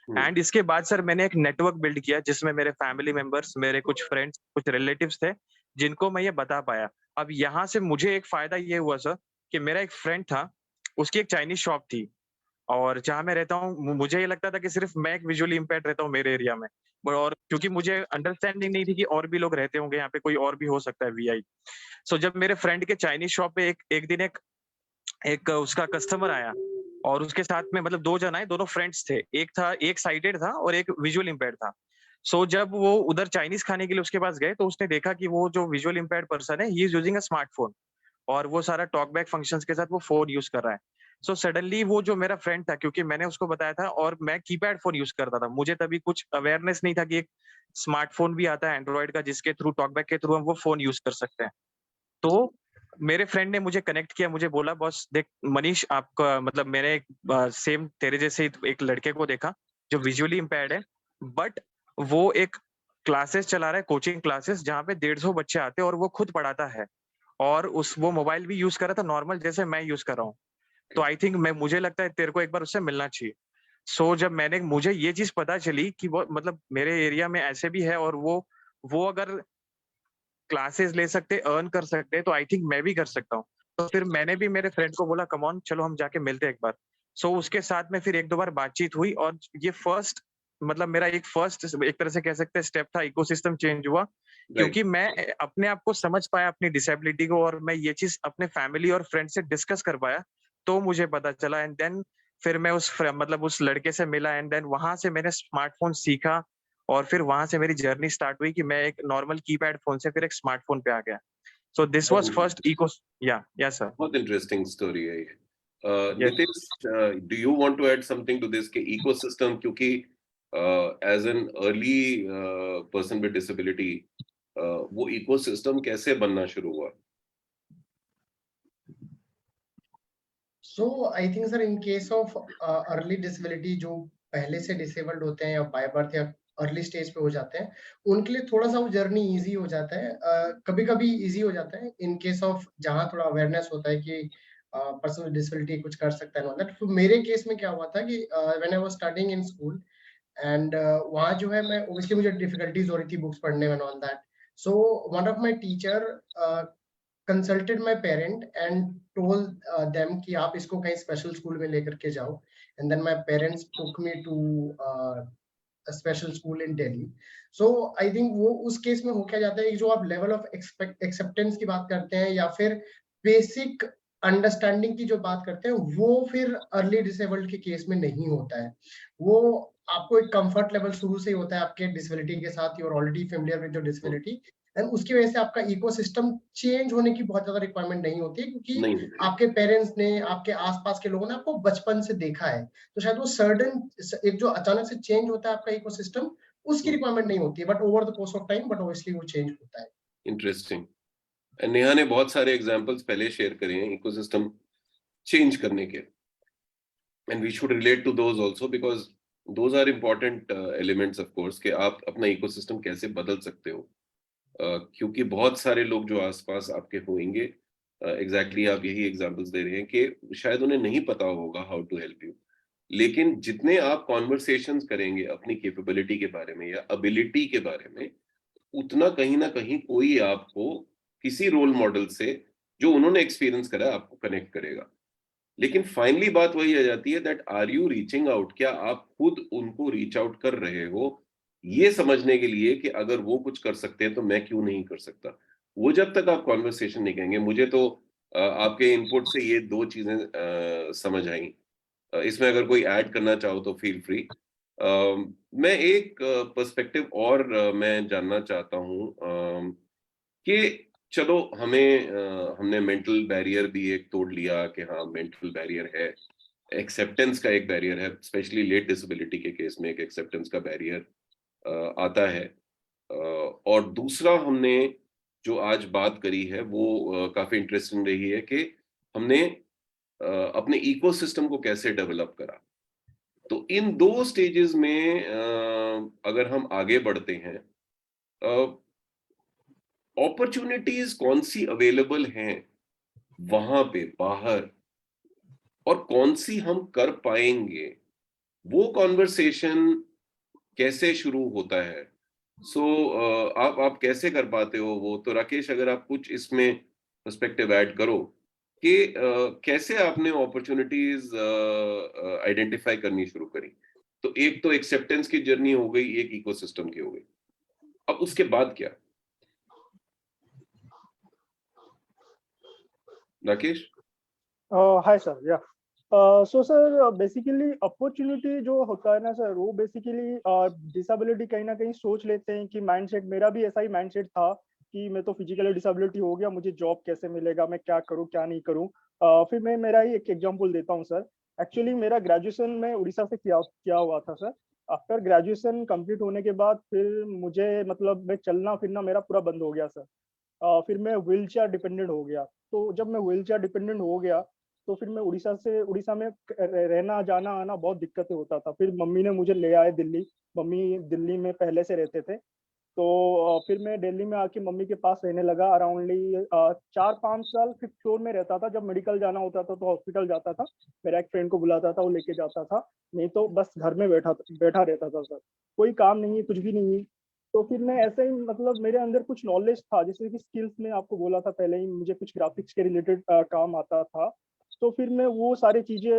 एंड इसके बाद सर मैंने एक नेटवर्क बिल्ड किया जिसमें मेरे फैमिली मेंबर्स, मेरे कुछ फ्रेंड्स, कुछ रिलेटिव्स थे जिनको मैं ये बता पाया। अब यहाँ से मुझे एक फायदा ये हुआ सर कि मेरा एक फ्रेंड था, उसकी एक चाइनीज शॉप थी और जहाँ मैं रहता हूँ मुझे ये लगता था कि सिर्फ मैं एक विजुअली इम्पेयर्ड रहता हूँ मेरे एरिया में, और क्योंकि मुझे अंडरस्टैंडिंग नहीं थी कि और भी लोग रहते होंगे यहाँ पे, कोई और भी हो सकता है वीआई। सो जब मेरे फ्रेंड के चाइनीज शॉप पे एक दिन एक उसका कस्टमर आया और उसके साथ में मतलब 2 जन आए, दोनों फ्रेंड्स थे। एक साइटेड था और एक विजुअल इम्पेयर्ड था। सो जब वो उधर चाइनीज खाने के लिए उसके पास गए तो उसने देखा कि वो जो विजुअल इम्पेयर्ड पर्सन है, he is using a smartphone और वो सारा टॉक बैक फंक्शंस के साथ वो फोन यूज कर रहा है। सो सडनली वो जो मेरा फ्रेंड था, क्योंकि मैंने उसको बताया था और मैं कीपैड फोन यूज करता था, मुझे तभी कुछ अवेयरनेस नहीं था कि एक स्मार्टफोन भी आता है एंड्रॉइड का जिसके थ्रू टॉक बैक के थ्रू हम वो फोन यूज कर सकते हैं। तो मेरे फ्रेंड ने मुझे कनेक्ट किया, मुझे बोला बॉस देख मनीष, आपका मतलब मैंने एक सेम तेरे जैसे एक लड़के को देखा जो विजुअली इम्पेयर्ड है, बट वो एक क्लासेस चला रहा है, कोचिंग क्लासेस, जहाँ पे 150 बच्चे आते हैं और वो खुद पढ़ाता है और वो मोबाइल भी यूज कर रहा था नॉर्मल जैसे मैं यूज कर रहा हूँ। तो आई थिंक मुझे लगता है तेरे को एक बार उससे मिलना चाहिए। सो जब मुझे ये चीज पता चली कि वो मतलब मेरे एरिया में ऐसे भी है और वो अगर क्लासेस ले सकते, अर्न कर सकते, तो आई थिंक मैं भी कर सकता हूँ। तो फिर मैंने भी मेरे फ्रेंड को बोला कम ऑन चलो हम जाके मिलते हैं एक बार। सो उसके साथ में फिर 1-2 बार बातचीत हुई और ये फर्स्ट मतलब मेरा एक तरह से कह सकते हैं स्टेप था, इकोसिस्टम चेंज हुआ क्योंकि मैं अपने आप को समझ पाया अपनी डिसेबिलिटी को और मैं ये चीज अपने फैमिली और फ्रेंड से डिस्कस कर पाया, तो मुझे पता चला एंड देन फिर मैं उस लड़के से मिला एंड देन वहां से मैंने स्मार्टफोन सीखा और फिर वहां से मेरी जर्नी स्टार्ट हुई कि मैं एक नॉर्मल कीपैड फोन से फिर एक स्मार्टफोन पे आ गया। So this was first eco या सर। बहुत इंटरेस्टिंग स्टोरी है ये। Yes. Nitin, do you want to add something to this के इकोसिस्टम, क्योंकि as an early person with disability वो इकोसिस्टम कैसे बनना शुरू हुआ? So I think sir in case of early disability, जो पहले से डिसेबल्ड होते हैं या बाय बर्थ या अर्ली स्टेज पे हो जाते हैं, उनके लिए थोड़ा सा वो जर्नी इजी हो जाता है, कभी कभी इजी हो जाता है इन केस ऑफ जहाँ थोड़ा अवेयरनेस होता है कि पर्सन विद डिसेबिलिटी कुछ कर सकता है। दैट तो मेरे केस में क्या हुआ था कि when I was studying in school and वहाँ जो है मैं ऑब्वियसली मुझे डिफिकल्टीज हो रही थी बुक्स पढ़ने में on that. So one of my teacher consulted my parent and told them कि आप इसको कहीं स्पेशल स्कूल में लेकर के जाओ, and then my parents took me to a special school in Delhi. So I think वो उस केस में हो क्या जाता है कि जो आप लेवल ऑफ एक्सेप्टेंस की बात करते हैं या फिर बेसिक अंडरस्टैंडिंग की जो बात करते हैं, वो फिर अर्ली डिसेबल्ड के केस में नहीं होता है। वो आपको एक कंफर्ट लेवल शुरू से ही होता है आपके डिसेबिलिटी के साथ, you are already familiar with your disability, and उसकी वजह से आपका इकोसिस्टम चेंज होने की बहुत ज्यादा रिक्वायरमेंट नहीं होती है क्योंकि नहीं, आपके पेरेंट्स ने, आपके आसपास के लोगों ने आपको बचपन से देखा है। तो शायद वो सडन एक जो अचानक से चेंज होता है आपका इकोसिस्टम, उसकी रिक्वायरमेंट नहीं होती है, but over the course of time but obviously वो चेंज होता है। इंटरेस्टिंग। नेहा ने बहुत सारे एग्जांपल्स पहले शेयर करे हैं इकोसिस्टम चेंज करने के, and we should relate to those also because those are important elements of course कि आप अपना इकोसिस्टम कैसे बदल सकते हो, क्योंकि बहुत सारे लोग जो आसपास आपके होंगे, एग्जैक्टली आप यही एग्जांपल्स दे रहे हैं कि शायद उन्हें नहीं पता होगा हाउ टू हेल्प यू, लेकिन जितने आप कॉन्वर्सेशंस करेंगे अपनी कैपेबिलिटी के बारे में या एबिलिटी के बारे में, उतना कहीं ना कहीं कोई आपको किसी रोल मॉडल से जो उन्होंने एक्सपीरियंस करा आपको कनेक्ट करेगा। लेकिन फाइनली बात वही आ जाती है that are you reaching out, क्या आप खुद उनको रीच आउट कर रहे हो ये समझने के लिए कि अगर वो कुछ कर सकते हैं तो मैं क्यों नहीं कर सकता। वो जब तक आप कॉन्वर्सेशन नहीं करेंगे, मुझे तो आपके इनपुट से ये 2 चीजें समझ आई। इसमें अगर कोई ऐड करना चाहो तो फील फ्री। मैं एक पर्सपेक्टिव और मैं जानना चाहता हूँ कि चलो हमने मेंटल बैरियर भी एक तोड़ लिया कि हाँ मेंटल बैरियर है, एक्सेप्टेंस का एक बैरियर है, स्पेशली लेट डिसेबिलिटी के केस में एक एक्सेप्टेंस का बैरियर आता है, और दूसरा हमने जो आज बात करी है वो काफी इंटरेस्टिंग रही है कि हमने अपने इकोसिस्टम को कैसे डेवलप करा। तो इन 2 स्टेजेस में अगर हम आगे बढ़ते हैं, अपॉर्चुनिटीज कौन सी अवेलेबल हैं वहां पे बाहर और कौन सी हम कर पाएंगे वो कॉन्वर्सेशन कैसे शुरू होता है? आप कैसे कर पाते हो वो? तो राकेश, अगर आप कुछ इसमें पर्सपेक्टिव ऐड करो कि कैसे आपने अपॉर्चुनिटीज आइडेंटिफाई करनी शुरू करी? तो एक तो एक्सेप्टेंस की जर्नी हो गई, एक इकोसिस्टम की हो गई, अब उसके बाद क्या? राकेश? हाय सर, या सो सर बेसिकली अपॉर्चुनिटी जो होता है ना सर, वो बेसिकली डिसेबिलिटी कहीं ना कहीं सोच लेते हैं कि माइंडसेट, मेरा भी ऐसा ही माइंडसेट था कि मैं तो फिजिकली डिसेबिलिटी हो गया, मुझे जॉब कैसे मिलेगा, मैं क्या करूं क्या नहीं करूं। फिर मैं मेरा ही एक एग्जांपल देता हूं सर। एक्चुअली मेरा ग्रेजुएशन में उड़ीसा से किया हुआ था सर। आफ्टर ग्रेजुएशन कंप्लीट होने के बाद फिर मुझे मतलब मैं चलना फिरना मेरा पूरा बंद हो गया सर। फिर मैं व्हील चेयर डिपेंडेंट हो गया। तो जब मैं व्हील चेयर डिपेंडेंट हो गया तो फिर मैं उड़ीसा में रहना जाना आना बहुत दिक्कतें होता था। फिर मम्मी ने मुझे ले आए दिल्ली। मम्मी दिल्ली में पहले से रहते थे। तो फिर मैं दिल्ली में आके मम्मी के पास रहने लगा। अराउंडली 4-5 साल फिफ्थ फ्लोर में रहता था। जब मेडिकल जाना होता था तो हॉस्पिटल जाता था। मेरा एक फ्रेंड को बुलाता था, वो लेके जाता था। नहीं तो बस घर में बैठा बैठा रहता था सर। कोई काम नहीं, कुछ भी नहीं। तो फिर मैं ऐसे ही मतलब मेरे अंदर कुछ नॉलेज था, जैसे कि स्किल्स में आपको बोला था पहले ही, मुझे कुछ ग्राफिक्स के रिलेटेड काम आता था। तो फिर मैं वो सारी चीजें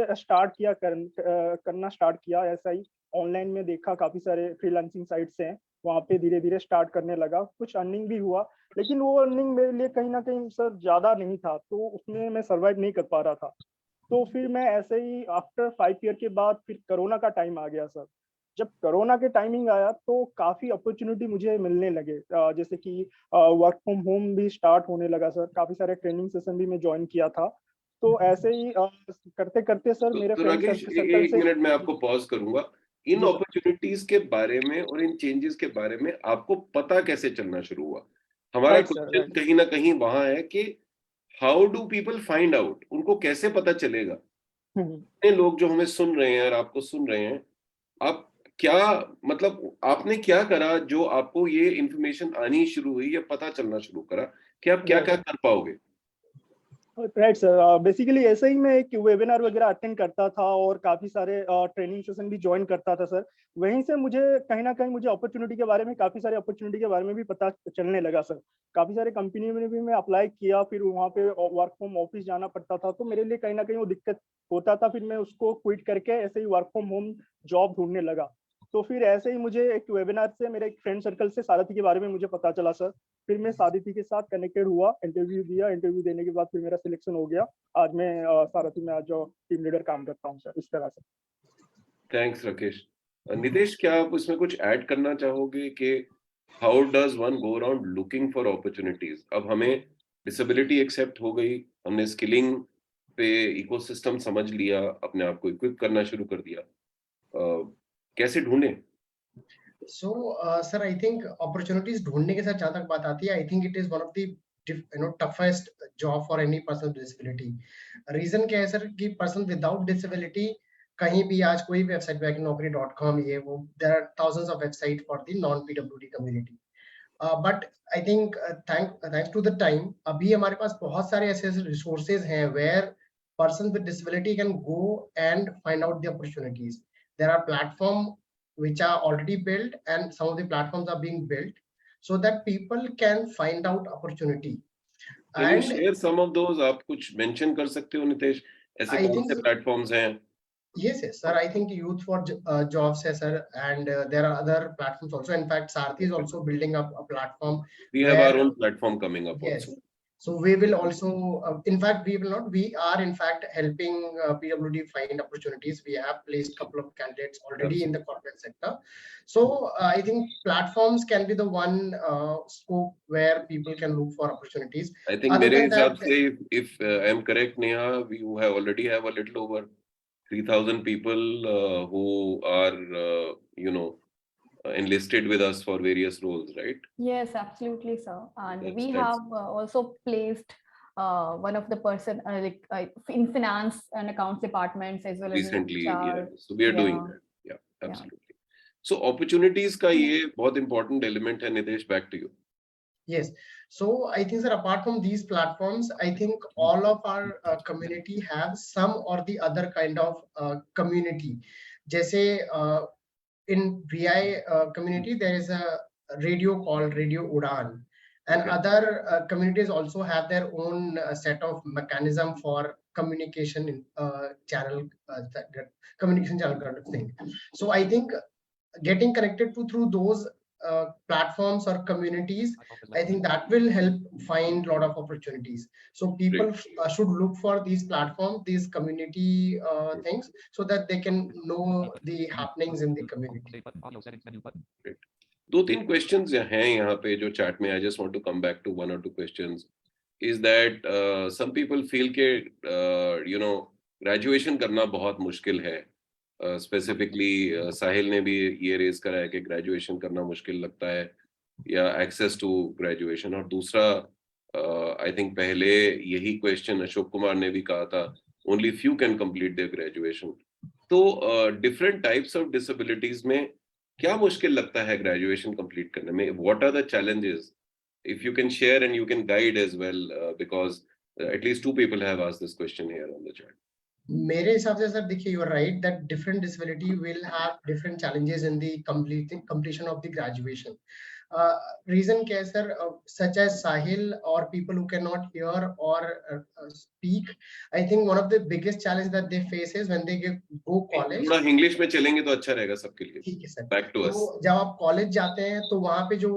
करना स्टार्ट किया। ऐसा ही ऑनलाइन में देखा, काफी सारे फ्रीलांसिंग साइट्स हैं, वहाँ पे धीरे धीरे स्टार्ट करने लगा। कुछ अर्निंग भी हुआ, लेकिन वो अर्निंग मेरे लिए कहीं ना कहीं सर ज्यादा नहीं था, तो उसमें मैं सर्वाइव नहीं कर पा रहा था। तो फिर मैं ऐसे ही आफ्टर 5 ईयर के बाद फिर कोरोना का टाइम आ गया सर। जब कोरोना के टाइमिंग आया तो काफी अपॉर्चुनिटी मुझे मिलने लगे, जैसे कि वर्क फ्रॉम होम भी स्टार्ट होने लगा सर। काफी सारे ट्रेनिंग सेशन भी मैं ज्वाइन किया था। तो ऐसे ही करते करते सर मेरे तो फ्रेंड राकेश, सर्कल एक से। मिनट में आपको पॉज करूंगा। इन जी सर। अपॉर्चुनिटीज के बारे में और इन चेंजेस के बारे में आपको पता कैसे चलना शुरू हुआ? हमारा राइट सर, क्वेश्चन राइट। कहीं ना कहीं वहां है कि how do people find out? उनको कैसे पता चलेगा? इतने लोग जो हमें सुन रहे हैं और आपको सुन रहे हैं, आप क्या, मतलब आपने क्या करा जो आपको ये इंफॉर्मेशन आनी शुरू हुई या पता चलना शुरू करा कि आप क्या क्या कर पाओगे? राइट सर, बेसिकली ऐसे ही मैं एक वेबिनार वगैरह अटेंड करता था और काफी सारे ट्रेनिंग सेशन भी ज्वाइन करता था सर। वहीं से मुझे कहीं ना कहीं मुझे अपॉर्चुनिटी के बारे में, काफी सारे अपॉर्चुनिटी के बारे में भी पता चलने लगा सर। काफी सारे कंपनी में भी मैं अप्लाई किया, फिर वहाँ पे वर्क फ्रॉम ऑफिस जाना पड़ता था, तो मेरे लिए कहीं ना कहीं वो दिक्कत होता था। फिर मैं उसको क्विट करके ऐसे ही वर्क फ्रॉम होम जॉब ढूंढने लगा। तो फिर ऐसे ही मुझे एक वेबिनार से, मेरे एक फ्रेंड सर्कल से सारथी के बारे में मुझे पता चला सर। फिर मैं सारथी के साथ कनेक्टेड हुआ, इंटरव्यू दिया। इंटरव्यू देने के बाद फिर मेरा सिलेक्शन हो गया। आज मैं सारथी में आज जो टीम लीडर काम करता हूँ सर, इस तरह से। थैंक्स राकेश। नितेश, क्या आप उसमें कुछ ऐड करना चाहोगे कि how does one go around looking for opportunities? अब हमें डिसेबिलिटी एक्सेप्ट हो गई, हमने स्किलिंग पे इकोसिस्टम समझ लिया, अपने आप को इक्विप करना शुरू कर दिया, कैसे ढूंढें? So sir, I think opportunities ढूंढने के साथ जहां तक बात आती है, I think it is one of the toughest job for any person with disability. Reason क्या है सर कि पर्सन विदाउट डिसेबिलिटी कहीं भी आज कोई भी वेबसाइट पे, naukri.com, ये वो, there are thousands of website for the non PWD community. But I think thanks to the time, अभी हमारे पास बहुत सारे ऐसे रिसोर्सेज हैं where person with disability can go and find out the opportunities. There are platforms which are already built, and some of the platforms are being built so that people can find out opportunity. Can you And share some of those? आप कुछ मेंशन कर सकते हो नितेश, ऐसे I कौन think से प्लेटफॉर्म्स हैं? yes, sir. I think Youth for Jobs है sir, and there are other platforms also. In fact, Sarthi is also building up a platform We have our where, own platform coming up yes. also. So we will also, in fact, we will not, we are in fact helping PWD find opportunities. We have placed a couple of candidates already in the corporate sector. So I think platforms can be the one scope where people can look for opportunities. I think Other मेरे than हिसाब that, से, if I am correct, Neha, we have already have a little over 3,000 people who are, enlisted with us for various roles, right? Yes, absolutely, sir. And we That's have also placed one of the person in finance and accounts departments as well as in recently, yeah. HR. So we are doing Yeah, that. Yeah, yeah. absolutely. So opportunities का ये बहुत important element है Nitesh, back to you. yes. So I think, sir, apart from these platforms, I think all of our community have some or the other kind of community जैसे in VI community there is a radio called Radio Udan, and Okay. other communities also have their own set of mechanism for communication in channel, communication channel kind of thing. So I think getting connected to through those platforms or communities, I think that will help find a lot of opportunities. So people should look for these platforms, these community things, so that they can know the happenings in the community. Great. 2-3 questions हैं यहाँ पे जो chat में. I just want to come back to 1 or 2 questions. Is that some people feel के you know graduation करना बहुत मुश्किल है. Specifically साहिल ने भी ये रेज करा है कि graduation करना मुश्किल लगता है या access to graduation. और दूसरा I think पहले यही question अशोक कुमार ने भी कहा था, only few can complete their graduation. तो different types of disabilities में क्या मुश्किल लगता है graduation complete करने में? What are the challenges? If you can share and you can guide as well, because at least 2 people have asked this question here on the chat. मेरे हिसाब से सर देखिए, you are right that different disability will have different challenges in the completion of the graduation. Reason क्या है sir, such as Sahil or people who cannot hear or speak, I think one of the biggest challenge that they face is when they go college. थोड़ा इंग्लिश में चलेंगे तो अच्छा रहेगा सबके लिए. ठीक है सर. Back to us. तो जब आप कॉलेज जाते हैं तो वहाँ पे जो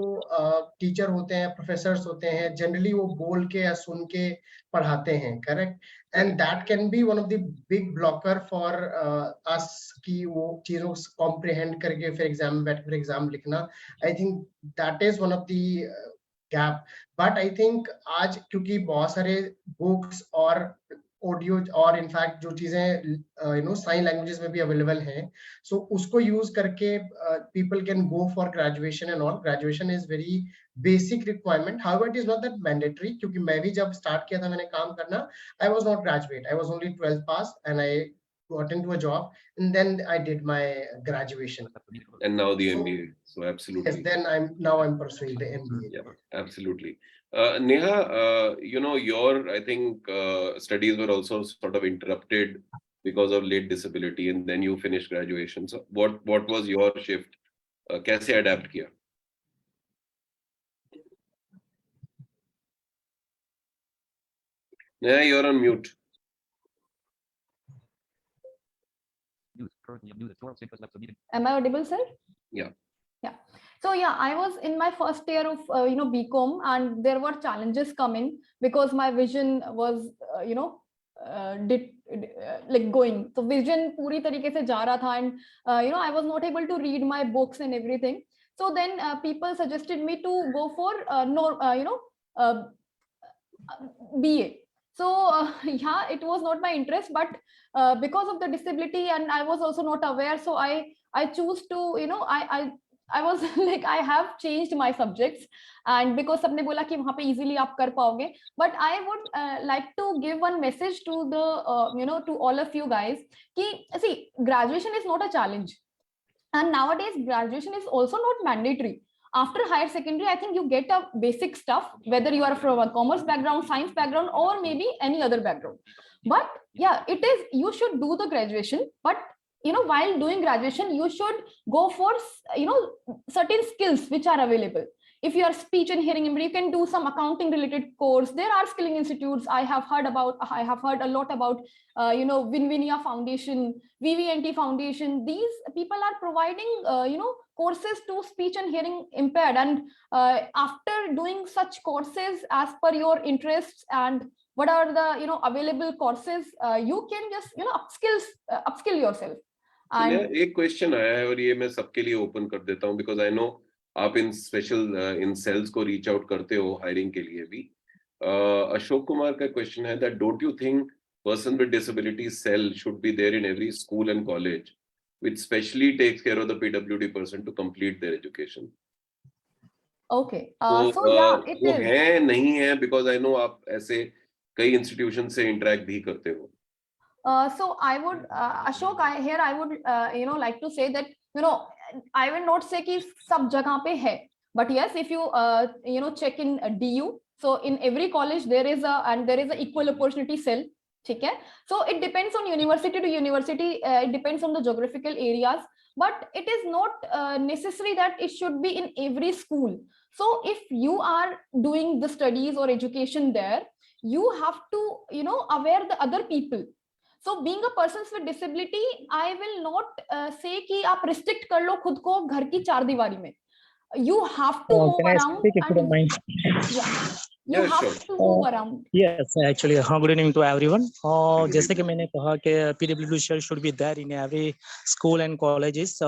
टीचर होते हैं, प्रोफेसर्स होते हैं, जनरली वो बोल के या सुन के पढ़ाते हैं, correct? And that can be one of the big blocker for us कि वो चीजों को comprehend करके फिर एग्जाम बैठ कर एग्जाम लिखना. I think that is one of the gap. But I think आज क्योंकि बहुत सारे books और ऑडियो और इनफैक्ट जो चीजें साइन लैंग्वेजेस में भी अवेलेबल हैं, सो उसको यूज करके people can go for graduation and all. Graduation is very basic requirement, however it is not that mandatory, क्योंकि मैं भी जब स्टार्ट किया था मैंने काम करना, I was not graduate, I was only 12th pass and I got into a job and then I did my graduation. And now the MBA. So absolutely. Yes, then I'm pursuing the MBA. Yeah, absolutely. Neha, your I think studies were also sort of interrupted because of late disability, and then you finished graduation. So what was your shift? कैसे adapt किया? Neha, you're on mute. Am I audible, sir? Yeah. Yeah. So yeah, I was in my first year of BCom, and there were challenges coming because my vision was like going. So vision पूरी तरीके से जा रहा था, and I was not able to read my books and everything. So then people suggested me to go for BA. So yeah, it was not my interest, but because of the disability and I was also not aware, so I choose to I was like, I have changed my subjects, and because सबने बोला कि वहाँ पे easily आप कर पाओगे, but I would like to give one message to the to all of you guys कि see, graduation is not a challenge, and nowadays graduation is also not mandatory. After higher secondary, I think you get a basic stuff, whether you are from a commerce background, science background, or maybe any other background. But yeah, it is, you should do the graduation, but while doing graduation, you should go for certain skills which are available. If you are speech and hearing impaired, you can do some accounting related course. There are skilling institutes. I have heard a lot about Vinvinia Foundation, VVNT Foundation. These people are providing courses to speech and hearing impaired, and after doing such courses as per your interests and what are the available courses, you can just upskill yourself. And एक क्वेश्चन आया है और ये मैं सबके लिए ओपन कर देता हूँ, बिकॉज आई नो आप इन स्पेशल इन सेल्स को रीच आउट करते हो हायरिंग के लिए भी. अशोक कुमार का क्वेश्चन है that don't you think person with disability cell should be there in every school and college which specially takes care of the PWD person to complete their education? Okay. So yeah, it वो is. है नहीं है, because I know आप ऐसे कई इंस्टीट्यूशन से इंटरेक्ट भी करते हो. So I would Ashok, I would like to say that I will not say कि सब जगह पे है, but yes, if you check in DU, so in every college there is a equal opportunity cell. ठीक है. So it depends on university to university, it depends on the geographical areas, but it is not necessary that it should be in every school. So if you are doing the studies or education there, you have to, you know, aware the other people. So being a person with disability, I will not say कि आप restrict कर लो खुद को घर की चार दीवारी में. You have to move Can I around speak if you don't and mind? yeah, you Yeah, have sure. to move around. Yes, actually, good evening to everyone. जैसे कि मैंने कहा कि PWD should be there in every school and colleges,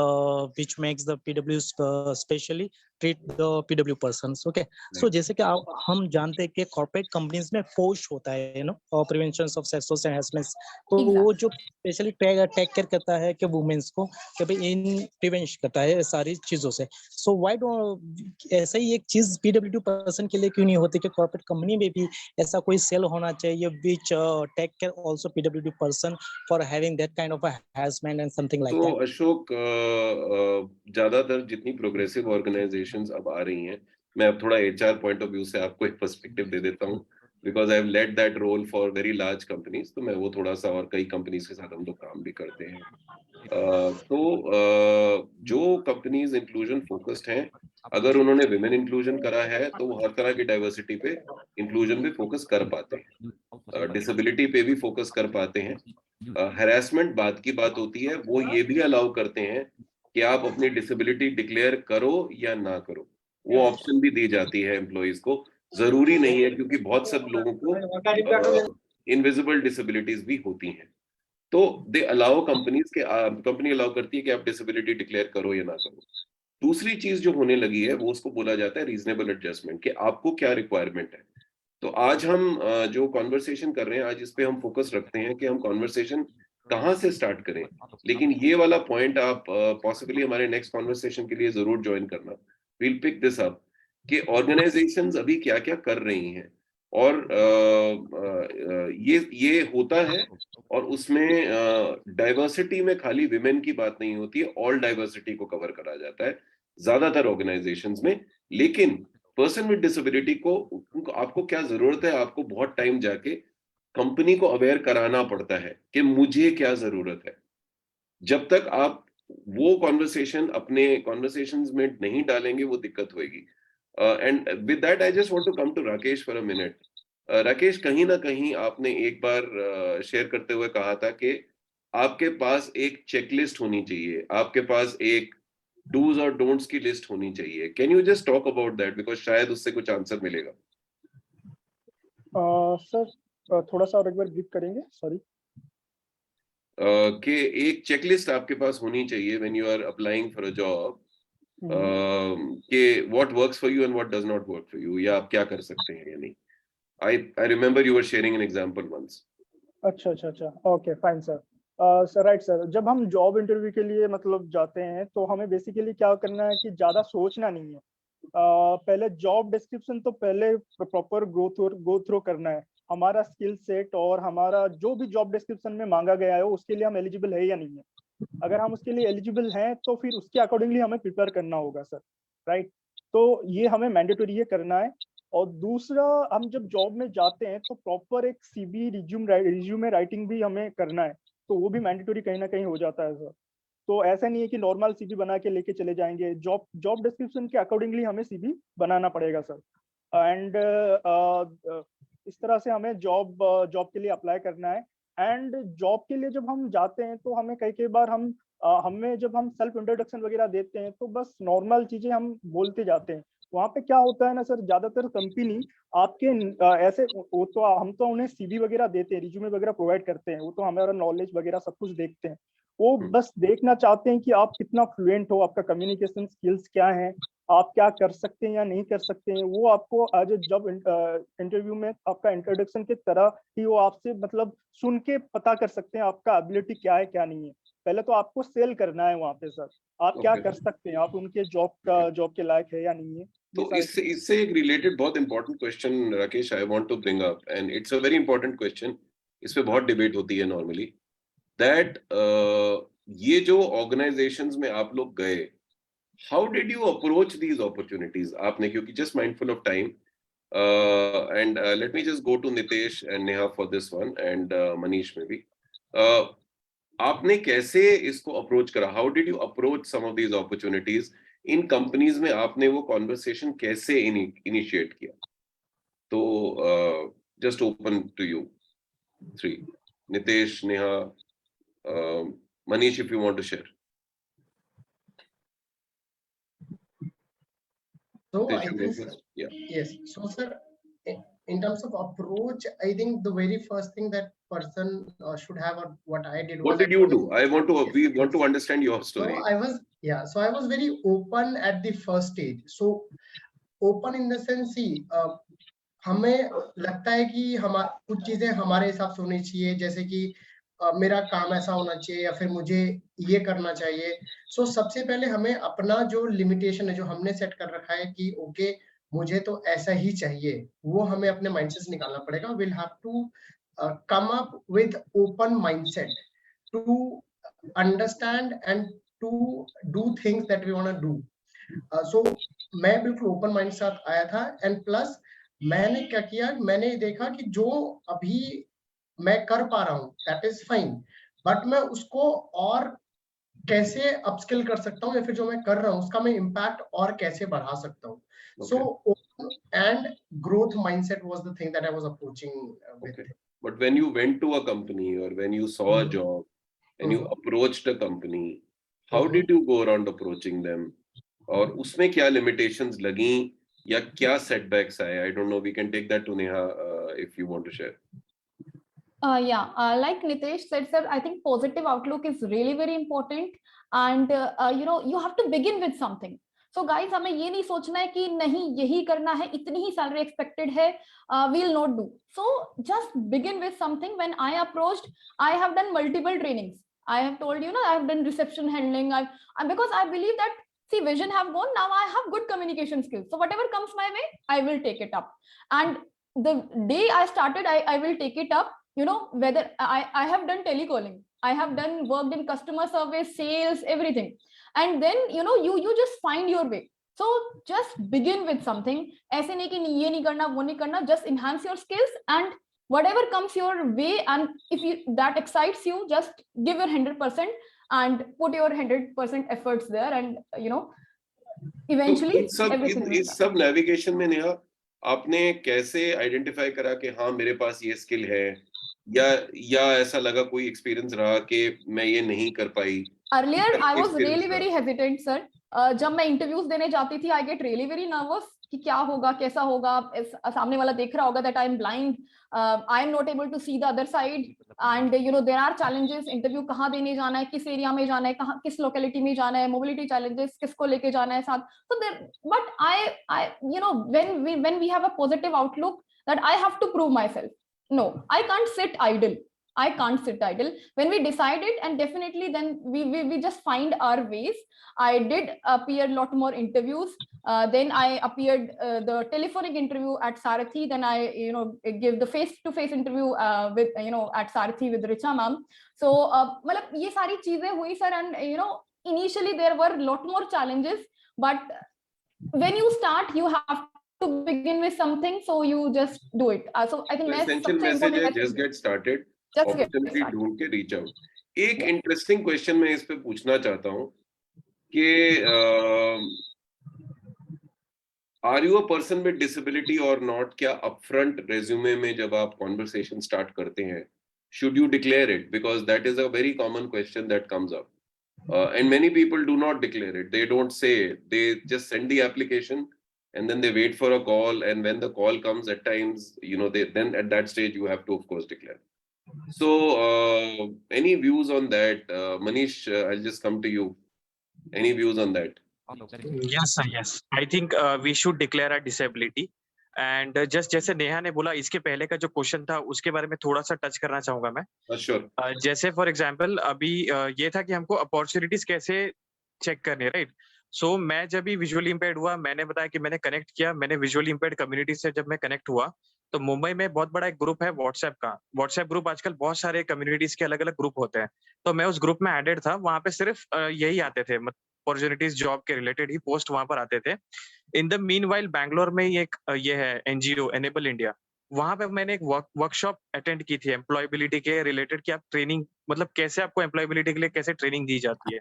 which makes the PWs specially treat the PW persons. Okay, so जैसे कि हम जानते हैं कि corporate companies में POSH होता है, you know, prevention of sexual harassment. तो वो जो स्पेशली टेक केयर करता है कि वुमेन्स को कि भाई इन प्रिवेंशन करता है सारी चीजों से. सो व्हाई डोंट ऐसा ही एक चीज PWD पर्सन के लिए क्यों नहीं होती कि कॉर्पोरेट कंपनी में भी ऐसा कोई सेल होना चाहिए which take care also PWD person for having that kind of a harassment and something like तो that. अशोक, ज्यादातर जितनी प्रोग्रेसिव ऑर्गेनाइजेशंस अब आ रही हैं, मैं अब थोड़ा HR पॉइंट ऑफ व्यू से आपको एक पर्सपेक्टिव दे देता हूँ, because I have led that role for very large companies. तो मैं वो थोड़ा सा, और कई कंपनीज के साथ हम लोग काम भी करते हैं. जो कंपनीज इंक्लूजन फोकस्ड हैं, अगर उन्होंने विमेन इंक्लूजन करा है तो वो हर तरह की डाइवर्सिटी पे, इंक्लूजन पे फोकस कर पाते हैं, डिसेबिलिटी पे भी फोकस कर पाते हैं. हैरेसमेंट बात की बात होती है, वो ये भी अलाउ करते हैं कि आप अपनी डिसेबिलिटी डिक्लेयर करो या ना करो, वो ऑप्शन भी दी जाती है एम्प्लॉइज को. जरूरी नहीं है, क्योंकि बहुत सब लोगों को इनविजिबल डिसेबिलिटीज भी होती हैं. तो दे अलाउ कंपनी अलाउ करती है कि आप डिसेबिलिटी डिक्लेयर करो या ना करो. दूसरी चीज जो होने लगी है वो उसको बोला जाता है रीजनेबल एडजस्टमेंट, कि आपको क्या रिक्वायरमेंट है. तो आज हम जो कॉन्वर्सेशन कर रहे हैं, आज इस पे हम फोकस रखते हैं कि हम कॉन्वर्सेशन कहाँ से स्टार्ट करें. लेकिन ये वाला पॉइंट आप पॉसिबली हमारे नेक्स्ट कॉन्वर्सेशन के लिए जरूर ज्वाइन करना. वील पिक दिस अप कि ऑर्गेनाइजेशंस अभी क्या क्या कर रही हैं, और ये होता है, और उसमें डाइवर्सिटी में खाली विमेन की बात नहीं होती है, ऑल डाइवर्सिटी को कवर करा जाता है ज्यादातर ऑर्गेनाइजेशंस में. लेकिन पर्सन विद डिसेबिलिटी को आपको क्या जरूरत है, आपको बहुत टाइम जाके कंपनी को अवेयर कराना पड़ता है कि मुझे क्या जरूरत है. जब तक आप वो कॉन्वर्सेशन अपने कॉन्वर्सेशंस में नहीं डालेंगे, वो दिक्कत होगी. And with that I just want to come to Rakesh for a minute. Rakesh, कहीं ना कहीं आपने एक बार शेयर करते हुए कहा था कि आपके पास एक चेकलिस्ट होनी चाहिए, आपके पास एक डूज और डोंट्स की लिस्ट होनी चाहिए. Can you just talk about that, because शायद उससे कुछ आंसर मिलेगा. सर थोड़ा सा और एक बार ब्रीफ करेंगे, सॉरी. कि एक चेकलिस्ट आपके पास होनी चाहिए when you are applying for a job, कि what works for you and what does not work for you, या आप क्या कर सकते हैं या नहीं. I remember you were sharing an example once. अच्छा, okay fine sir. Sir right sir, जब हम जॉब इंटरव्यू के लिए मतलब जाते हैं तो हमें बेसिकली क्या करना है कि ज्यादा सोचना नहीं है. पहले जॉब डिस्क्रिप्शन तो पहले प्रॉपर गो थ्रू करना है, हमारा स्किल सेट और हमारा जो भी जॉब डिस्क्रिप्शन में मांगा गया है उसके लिए हम एलिजिबल है या नहीं है. अगर हम उसके लिए एलिजिबल हैं तो फिर उसके अकॉर्डिंगली हमें प्रिपेयर करना होगा सर, राइट. तो ये हमें मैंडेटरी ये करना है. और दूसरा, हम जब जॉब में जाते हैं तो प्रॉपर एक CV रिज्यूमे राइटिंग भी हमें करना है, तो वो भी मैंडेटरी कहीं ना कहीं हो जाता है सर. तो ऐसा नहीं है कि नॉर्मल CV बना के लेके चले जाएंगे, जॉब डिस्क्रिप्शन के अकॉर्डिंगली हमें CV बनाना पड़ेगा सर. एंड इस तरह से हमें जॉब के लिए अप्लाई करना है. एंड जॉब के लिए जब हम जाते हैं तो हमें कई बार हमें जब हम सेल्फ इंट्रोडक्शन वगैरह देते हैं तो बस नॉर्मल चीजें हम बोलते जाते हैं. वहाँ पे क्या होता है ना सर, ज्यादातर कंपनी आपके ऐसे वो तो हम तो उन्हें CV वगैरह देते हैं, रिज्यूमे वगैरह प्रोवाइड करते हैं, वो तो हमारा नॉलेज वगैरह सब कुछ देखते हैं. वो बस देखना चाहते हैं कि आप कितना फ्लुएंट हो, आपका कम्युनिकेशन स्किल्स क्या है, आप क्या कर सकते हैं या नहीं कर सकते हैं. वो आपको आज जब इंटरव्यू में आपका इंट्रोडक्शन की तरह ही वो आपसे मतलब सुन के पता कर सकते हैं आपका एबिलिटी क्या है क्या नहीं है. पहले तो आपको सेल करना है वहाँ पे सर, आप क्या कर सकते हैं, आप उनके जॉब के लायक है या नहीं है. तो इससे एक रिलेटेड बहुत important question Rakesh I want to bring up, and it's a very important question. इस पे बहुत डिबेट होती है नॉर्मली, दैट ये जो ऑर्गेनाइजेशंस में आप लोग गए, how did you approach these opportunities. आपने, क्योंकि just mindful of time, And let me just go to Nitesh and Neha for this one, and Manish maybe. आपने कैसे इसको अप्रोच करा? How did you approach some of these opportunities in companies में? आपने वो कॉन्वर्सेशन कैसे इनिशिएट किया? तो just open to you three, Nitesh, Neha, Manish, if you want to share. So Nitesh, I you think, go first. Yeah. yes. So sir, in terms of approach, I think the very first thing that person should have, or what I did was. What did you do? I want to. We want to understand your story. So I was, yeah. So I was very open at the first stage. So open in the sense, see, हमें लगता है कि हम कुछ चीजें हमारे हिसाब से होनी चाहिए, जैसे कि मेरा काम ऐसा होना चाहिए या फिर मुझे ये करना चाहिए. सो सबसे पहले हमें अपना जो लिमिटेशन है, जो हमने सेट कर रखा है कि ओके मुझे तो ऐसा ही चाहिए, वो हमें अपने माइंडसेट से निकालना पड़ेगा. Will have to come up with open mindset to understand and to do things that we want to do. So मैं बिल्कुल ओपन माइंड के साथ आया था. एंड प्लस मैंने क्या किया, मैंने देखा कि जो अभी मैं कर पा रहा हूँ दैट इज फाइन, बट मैं उसको और कैसे अपस्किल कर सकता हूँ, या फिर जो मैं कर रहा हूँ उसका मैं इम्पैक्ट और कैसे बढ़ा सकता हूँ. So and growth mindset was the thing that I was approaching with. But when you went to a company or when you saw a job and you approached a company, how did you go around approaching them? और उसमें क्या limitations लगी या क्या setbacks आए? I don't know. We can take that to Neha if you want to share. Like Nitesh said, sir, I think positive outlook is really very important, and you have to begin with something. So guys, हमें ये नहीं सोचना है कि नहीं यही करना है, इतनी ही salary expected है, we'll not do. So just begin with something. When I approached, I have done multiple trainings. I have told you, I have done reception handling. Because I believe that, see, vision have gone, now I have good communication skills. So whatever comes my way, I will take it up. And the day I started, I will take it up. Whether I have done telecalling, I have done worked in customer service, sales, everything. And then, you just find your way. So just begin with something. ऐसे नहीं कि ये नहीं करना, वो नहीं करना. Just enhance your skills, and whatever comes your way, and if that excites you, just give your 100% and put your 100% efforts there, and eventually everything will इस सब navigation में नेहा आपने कैसे आइडेंटिफाई करा कि हाँ मेरे पास ये स्किल है, या ऐसा लगा कोई एक्सपीरियंस रहा कि मैं ये नहीं कर पाई? Earlier I was really very hesitant, sir. जब मैं इंटरव्यूज देने जाती थी, I get really very nervous कि क्या होगा, कैसा होगा, सामने वाला देख रहा होगा that I am blind, I am not able to see the other side, and there are challenges. Interview कहाँ देने जाना है, किस एरिया में जाना है, कहाँ किस लोकेलिटी में जाना है, मोबिलिटी चैलेंजेस किसको लेके जाना है साथ. So there, but I when we have a positive outlook that I have to prove myself. No, I can't sit idle. When we decided, and definitely then we just find our ways. I did appear a lot more interviews. Then I appeared the telephonic interview at Sarathi. Then I give the face-to-face interview with at Sarathi with Richa ma'am. So मतलब ये सारी चीजें हुई sir, and initially there were a lot more challenges, but when you start, you have to begin with something, so you just do it. So I think essential message है, just get started. Opportunity ढूंढ के reach out. एक interesting question मैं इस पे पूछना चाहता हूँ कि are you a person with disability or not? क्या upfront resume में जब आप conversation start करते हैं, should you declare it? Because that is a very common question that comes up. And many people do not declare it. They don't say it. They just send the application and then they wait for a call. And when the call comes, at times, then at that stage, you have to, of course, declare. So, any views on that? Manish, I'll just come to you. Any views on that? Yes, sir. Yes. I think we should declare our disability. And just जैसे नेहा ने बोला, इसके पहले का जो क्वेश्चन था उसके बारे में थोड़ा सा टच करना चाहूंगा मैं. Sure. जैसे फॉर एग्जांपल अभी ये था कि हमको अपॉर्चुनिटीज कैसे चेक करनी है, राइट? सो मैं जब भी विजुअली इम्पेयर्ड हुआ, मैंने बताया कि मैंने कनेक्ट किया, मैंने विजुअली इम्पेयर्ड कम्युनिटी से जब मैं कनेक्ट हुआ, तो मुंबई में बहुत बड़ा एक ग्रुप है व्हाट्सएप का. व्हाट्सएप ग्रुप आजकल बहुत सारे कम्युनिटीज के अलग अलग ग्रुप होते हैं, तो मैं उस ग्रुप में एडेड था. वहां पे सिर्फ यही आते थे, अपॉर्चुनिटीज जॉब के रिलेटेड ही पोस्ट वहां पर आते थे। इन द मीनवाइल बैंगलोर में ही एक ये है एनजीओ एनेबल इंडिया, वहां पे मैंने एक वर्कशॉप अटेंड की थी एम्प्लॉयबिलिटी के रिलेटेड, कि आप ट्रेनिंग मतलब कैसे आपको एम्प्लॉयबिलिटी के लिए कैसे ट्रेनिंग दी जाती है।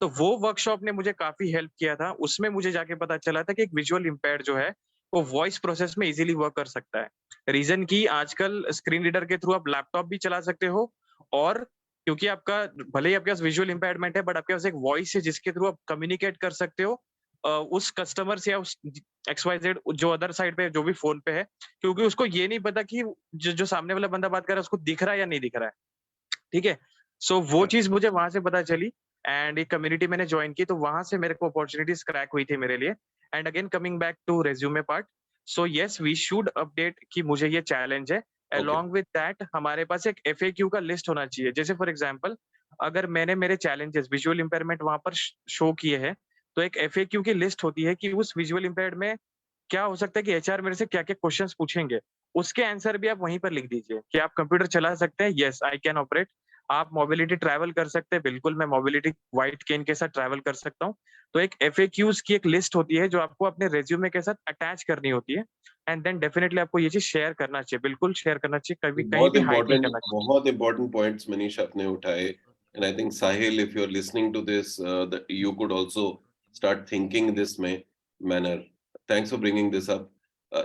तो वो वर्कशॉप ने मुझे काफी हेल्प किया था। उसमें मुझे जाके पता चला था कि एक विजुअल इम्पेयर्ड जो है वो वॉइस प्रोसेस में इजीली वर्क कर सकता है। रीजन की आजकल स्क्रीन रीडर के थ्रू आप लैपटॉप भी चला सकते हो, और क्योंकि आपका भले ही आपके पास विजुअल इम्पेयरमेंट है बट आपके पास एक वॉइस है जिसके थ्रू आप कम्युनिकेट कर सकते हो उस कस्टमर से या उस XYZ जो अदर साइड पे जो भी फोन पे है, क्योंकि उसको ये नहीं पता कि जो सामने वाला बंदा बात कर रहा है उसको दिख रहा है या नहीं दिख रहा है। ठीक है, सो वो चीज मुझे वहां से पता चली एंड एक कम्युनिटी मैंने ज्वाइन की, तो वहां से मेरे को अपॉर्चुनिटीज क्रैक हुई थी मेरे लिए। And again coming back to resume part, so yes we should update कि मुझे ये चैलेंज है। अलॉन्ग विद दैट हमारे पास एक FAQ का लिस्ट होना चाहिए। जैसे फॉर एग्जाम्पल अगर मैंने मेरे चैलेंजेस विजुअल इम्पेयरमेंट वहां पर शो किए हैं, तो एक FAQ की लिस्ट होती है कि उस विजुअल इम्पेयर्ड में क्या हो सकता है कि HR मेरे से क्या क्या क्वेश्चंस पूछेंगे, उसके आंसर भी आप वहीं पर लिख दीजिए कि आप कंप्यूटर चला सकते हैं, यस आई कैन ऑपरेट। आप मोबिलिटी ट्रैवल कर सकते हैं, बिल्कुल मैं मोबिलिटी व्हाइट केन के साथ ट्रैवल कर सकता हूँ। तो एक FAQs की एक लिस्ट होती है जो आपको अपने रेज्यूमे के साथ अटैच करनी होती है, एंड देन डेफिनेटली आपको ये चीज शेयर करना चाहिए, बिल्कुल शेयर करना चाहिए, कभी कहीं भी हाइड नहीं करना चाहिए। बहुत इम्पोर्टेंट पॉइंट्स मनीष आपने उठाए, and I think Sahil if you are listening to this you could also start thinking this manner. Thanks for bringing this up.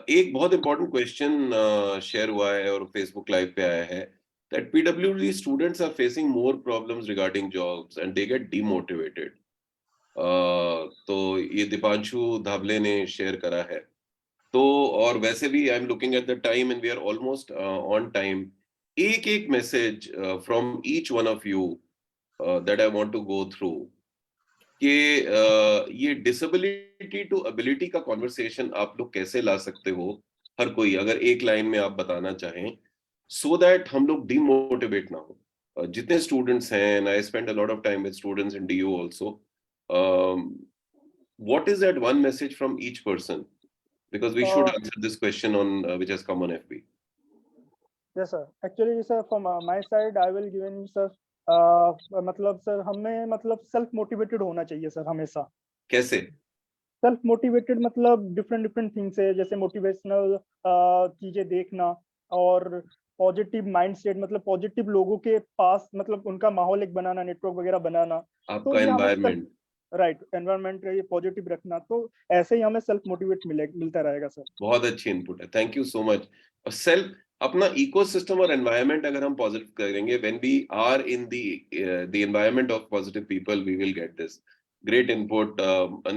एक बहुत इम्पोर्टेंट क्वेश्चन शेयर हुआ है और फेसबुक लाइव पे आया है that PWD students are facing more problems regarding jobs and they get demotivated. तो ये दीपांशु धाबले ने शेयर करा है। तो और वैसे भी I am looking at the time and we are almost on time. एक एक message from each one of you that I want to go through कि ये डिसेबिलिटी टू एबिलिटी का कॉन्वर्सेशन आप लोग कैसे ला सकते हो, हर कोई अगर एक लाइन में आप बताना चाहें, सो दैट हम लोग डिमोटिवेट ना हो। जितने स्टूडेंट्स हैं, and I spend a lot of time with students in DU also, what is that one message from each person, because we should answer this question on which has come on FB. Yes sir, actually sir from my side I will give in sir, मतलब सर हमें मतलब सेल्फ मोटिवेटेड होना चाहिए सर हमेशा। कैसे सेल्फ मोटिवेटेड मतलब डिफरेंट थिंग्स है, जैसे मोटिवेशनल चीजें देखना और पॉजिटिव माइंडसेट, मतलब पॉजिटिव लोगों के पास मतलब उनका माहौल एक बनाना, नेटवर्क वगैरह बनाना, आपका एनवायरनमेंट, राइट एनवायरनमेंट ये पॉजिटिव रखना, तो ऐसे ही हमें सेल्फ मोटिवेट मिलता रहेगा सर। बहुत अच्छी इनपुट है, थैंक यू सो मच। और सेल्फ अपना इकोसिस्टम और एनवायरनमेंट अगर हम पॉजिटिव करेंगे, when we are in the environment of positive people, we will get this great input.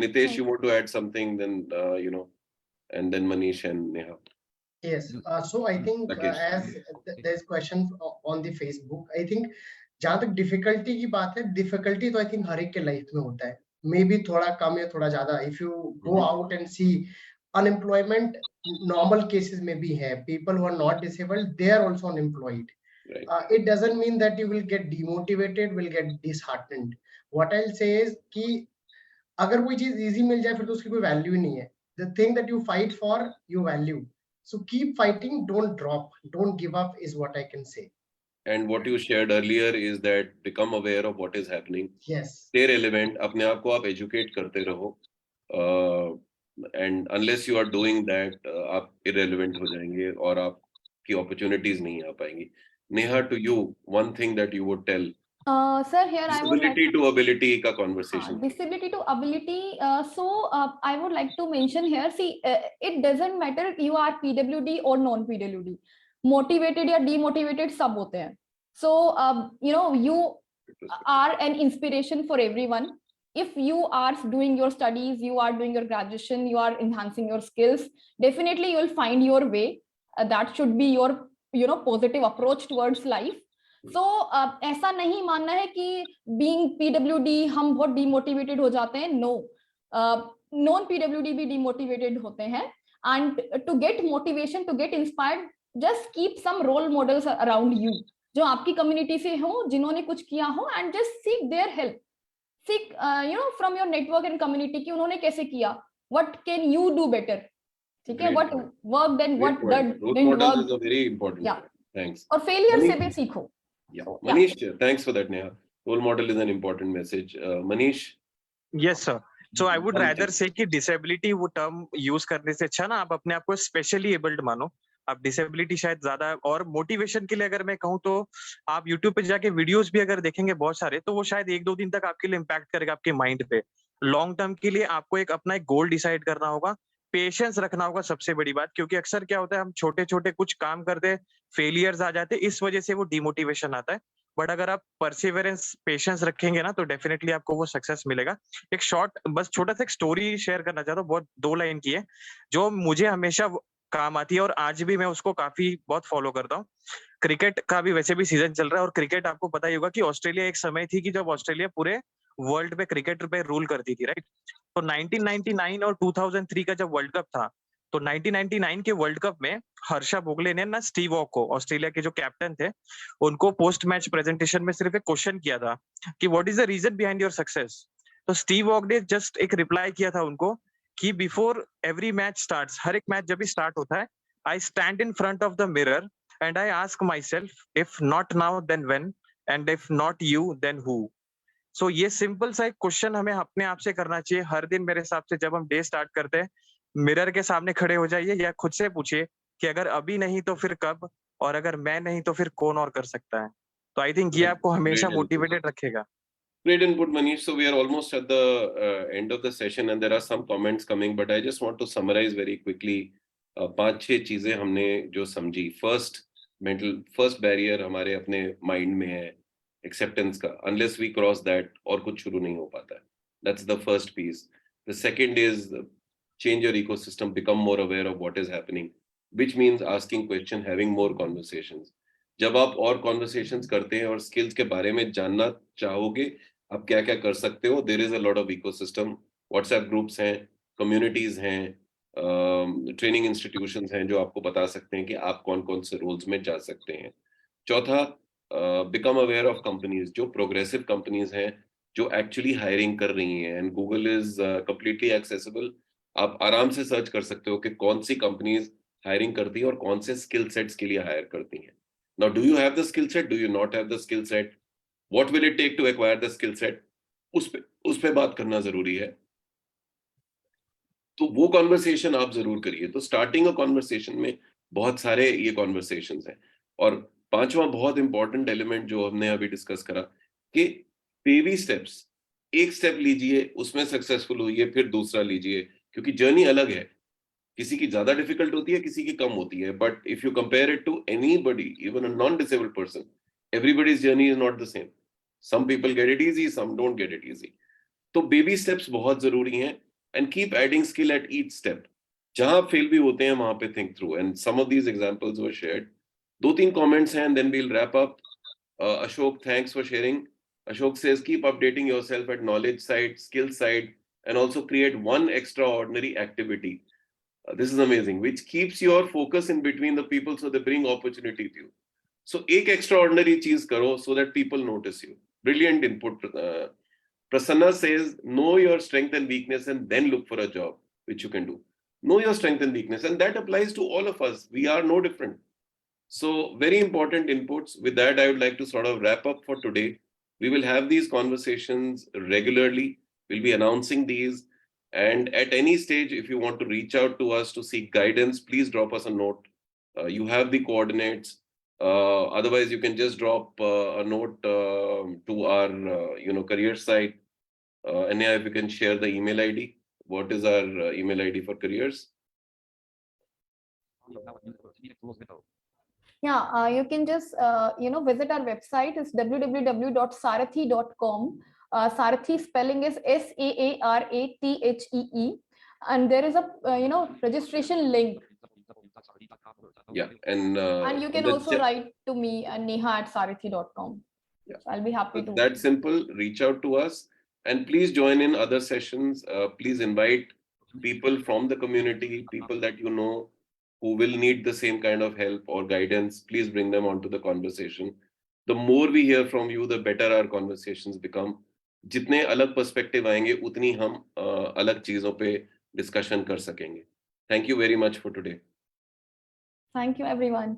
Nitesh, you want to add something, then you know, and then Manish and Neha. Yes, so I think as there's question on the Facebook, I think जहाँ तक डिफिकल्टी की बात है, डिफिकल्टी तो आई थिंक हर एक के लाइफ में होता है, मे बी थोड़ा कम या थोड़ा ज्यादा। If you go out and see unemployment normal cases में भी है, people who are not disabled they are also unemployed. It doesn't mean that you will get demotivated, will get disheartened. What I'll say is कि अगर कोई चीज इजी मिल जाए फिर तो उसकी कोई वैल्यू ही नहीं है। The thing that you fight for, you value. So keep fighting, don't drop, don't give up is what I can say. And what you shared earlier is that become aware of what is happening. Yes. Stay relevant. अपने आप को आप educate करते रहो. And unless you are doing that, आप irrelevant हो जाएंगे और आपकी opportunities नहीं आ पाएंगी. Neha, to you, one thing that you would tell. Sir, here I would like disability to ability का conversation. Disability to ability. So I would like to mention here. See, it doesn't matter you are PWD or non-PWD. Motivated या demotivated सब होते हैं. So you know, you are an inspiration for everyone. If you are doing your studies, you are doing your graduation, you are enhancing your skills, definitely you will find your way. That should be your, you know, positive approach towards life. So ऐसा नहीं मानना है कि being PWD हम बहुत demotivated हो जाते हैं. No, non PWD भी demotivated होते हैं. And to get motivation, to get inspired, just keep some role models around you जो आपकी community से हो, जिन्होंने कुछ किया हो, and just seek their help. Seek you know, from your network and community कि उन्होंने कैसे किया. What can you do better? ठीक है, what worked and what didn't work. Role models is a very important point. Thanks. और failure से भी सीखो. Yeah, Manish, thanks for that, Neha. Role model is an important message. Manish, yes sir, so I would One rather thing. से कि डिसेबिलिटी वो टर्म यूज करने से अच्छा ना आप अपने आप को स्पेशली एबल्ड मानो। आप डिसेबिलिटी शायद ज्यादा, और मोटिवेशन के लिए अगर मैं कहूँ तो आप यूट्यूब पे जाके वीडियोस भी अगर देखेंगे बहुत सारे, तो वो शायद 1-2 दिन तक आपके लिए इम्पैक्ट करेगा आपके माइंड पे। लॉन्ग टर्म के लिए आपको एक अपना एक गोल डिसाइड करना होगा, पेशेंस रखना होगा सबसे बड़ी बात, क्योंकि अक्सर क्या होता है हम छोटे-छोटे कुछ काम करते, फेलियर्स आ जाते, इस वजह से वो डिमोटिवेशन आता है। बट अगर आप परसिवरेंस, पेशेंस रखेंगे ना, तो डेफिनेटली आपको वो सक्सेस मिलेगा। एक शॉर्ट बस छोटा सा एक स्टोरी शेयर करना चाहता हूँ, बहुत 2 लाइन की है, जो मुझे हमेशा काम आती है और आज भी मैं उसको काफ़ी बहुत फ़ॉलो करता हूँ। क्रिकेट का भी वैसे भी सीज़न चल रहा है और क्रिकेट आपको पता ही होगा कि ऑस्ट्रेलिया एक समय थी कि जब ऑस्ट्रेलिया पूरे वर्ल्ड पे क्रिकेट पे रूल करती थी, राइट? तो 1999 और 2003 का जब वर्ल्ड कप था, तो 1999 के वर्ल्ड कप में हर्षा भोगले ने ना स्टीव वॉ को, ऑस्ट्रेलिया के जो कैप्टन थे, उनको पोस्ट मैच प्रेजेंटेशन में सिर्फ एक क्वेश्चन किया था कि what is the reason behind your success? तो स्टीव वॉ ने जस्ट एक रिप्लाई किया था उनको कि बिफोर एवरी मैच स्टार्ट्स, हर एक मैच जब भी स्टार्ट होता है, I stand in front of the mirror and I ask myself, if not now then when, and if not you then who? So ये सिंपल सा एक क्वेश्चन हमें अपने आप से करना चाहिए हर दिन मेरे हिसाब से। जब हम डे स्टार्ट करते हैं, मिरर के सामने खड़े हो जाइए या खुद से पूछिए कि अगर अभी नहीं तो फिर कब, और अगर मैं नहीं तो फिर कौन और कर सकता है? तो आई थिंक ये Great, आपको हमेशा great input. मोटिवेटेड रखेगा। Great input, Manish. So we are almost at the end of the session, and there are some comments coming, but I just want to summarize very quickly. 5-6 चीजें हमने जो समझी। फर्स्ट बैरियर हमारे अपने माइंड में है, एक्सेप्टेंस का। अनलेस वी क्रॉस दैट, और कुछ शुरू नहीं हो पाता है। That's the first piece. The second is change your ecosystem, become more aware of what is happening, which means asking question, having more conversations. जब आप और कॉन्वर्सेशंस करते हैं और स्किल्स के बारे में जानना चाहोगे, आप क्या क्या कर सकते हो, there is a lot of ecosystem. WhatsApp groups हैं, कम्युनिटीज हैं, ट्रेनिंग इंस्टीट्यूशंस हैं जो आपको बता सकते हैं कि आप कौन कौन से रोल्स में जा सकते हैं। चौथा, बिकम अवेयर ऑफ कंपनीज, जो प्रोग्रेसिव कंपनीज हैं जो एक्चुअली हायरिंग कर रही हैं, and Google is completely accessible. आप आराम से सर्च कर सकते हो कि कौन सी कंपनीज हायरिंग करती हैं और कौन से स्किल सेट्स के लिए हायर करती हैं। Now, do you have the skill set? Do you not have the skill set? What will it take to acquire the skill set? उस पे बात करना जरूरी है। तो वो कॉन्वर्सेशन आप जरूर करिए। तो स्टार्टिंग अ कॉन्वर्सेशन में बहुत सारे ये कॉन्वर्सेशंस हैं। और 5वां बहुत इंपॉर्टेंट एलिमेंट जो हमने अभी डिस्कस करा कि बेबी स्टेप्स, एक स्टेप लीजिए, उसमें सक्सेसफुल हुई, फिर दूसरा लीजिए, क्योंकि जर्नी अलग है। किसी की ज्यादा डिफिकल्ट होती है, किसी की कम होती है, but if you compare it to anybody, even a non disabled person, everybody's journey is not the same. Some people get it easy, some don't get it easy. तो बेबी स्टेप्स बहुत जरूरी हैं, and keep adding skill at each step. जहां फेल भी होते हैं वहां पे think through, and some of these examples were shared. 2-3 comments हैं, then we will wrap up. Ashok, thanks for sharing. Ashok says, keep updating yourself at knowledge side, skill side, and also create one extraordinary activity. This is amazing, which keeps your focus in between the people so they bring opportunity to you. So एक extraordinary चीज करो so that people notice you. Brilliant input. Prasanna says, know your strength and weakness and then look for a job, which you can do. Know your strength and weakness, and that applies to all of us. We are no different. So very important inputs. With that, I would like to sort of wrap up for today. We will have these conversations regularly. We'll be announcing these. And at any stage, if you want to reach out to us to seek guidance, please drop us a note. You have the coordinates. Otherwise, you can just drop a note to our career site. Anya, if you can share the email ID. What is our email ID for careers? Yeah, you can just visit our website. It's www.sarathi.com. Sarathi spelling is SAARATHEE, and there is a registration link. Yeah, and you can also write to me at neha@sarathi.com. Yeah. So I'll be happy to. That's simple. Reach out to us, and please join in other sessions. Please invite people from the community, people that you know who will need the same kind of help or guidance. Please bring them onto the conversation. The more we hear from you, the better our conversations become. जितने अलग पर्सपेक्टिव आएंगे, उतनी हम अलग चीजों पे डिस्कशन कर सकेंगे. Thank you very much for today. Thank you, everyone.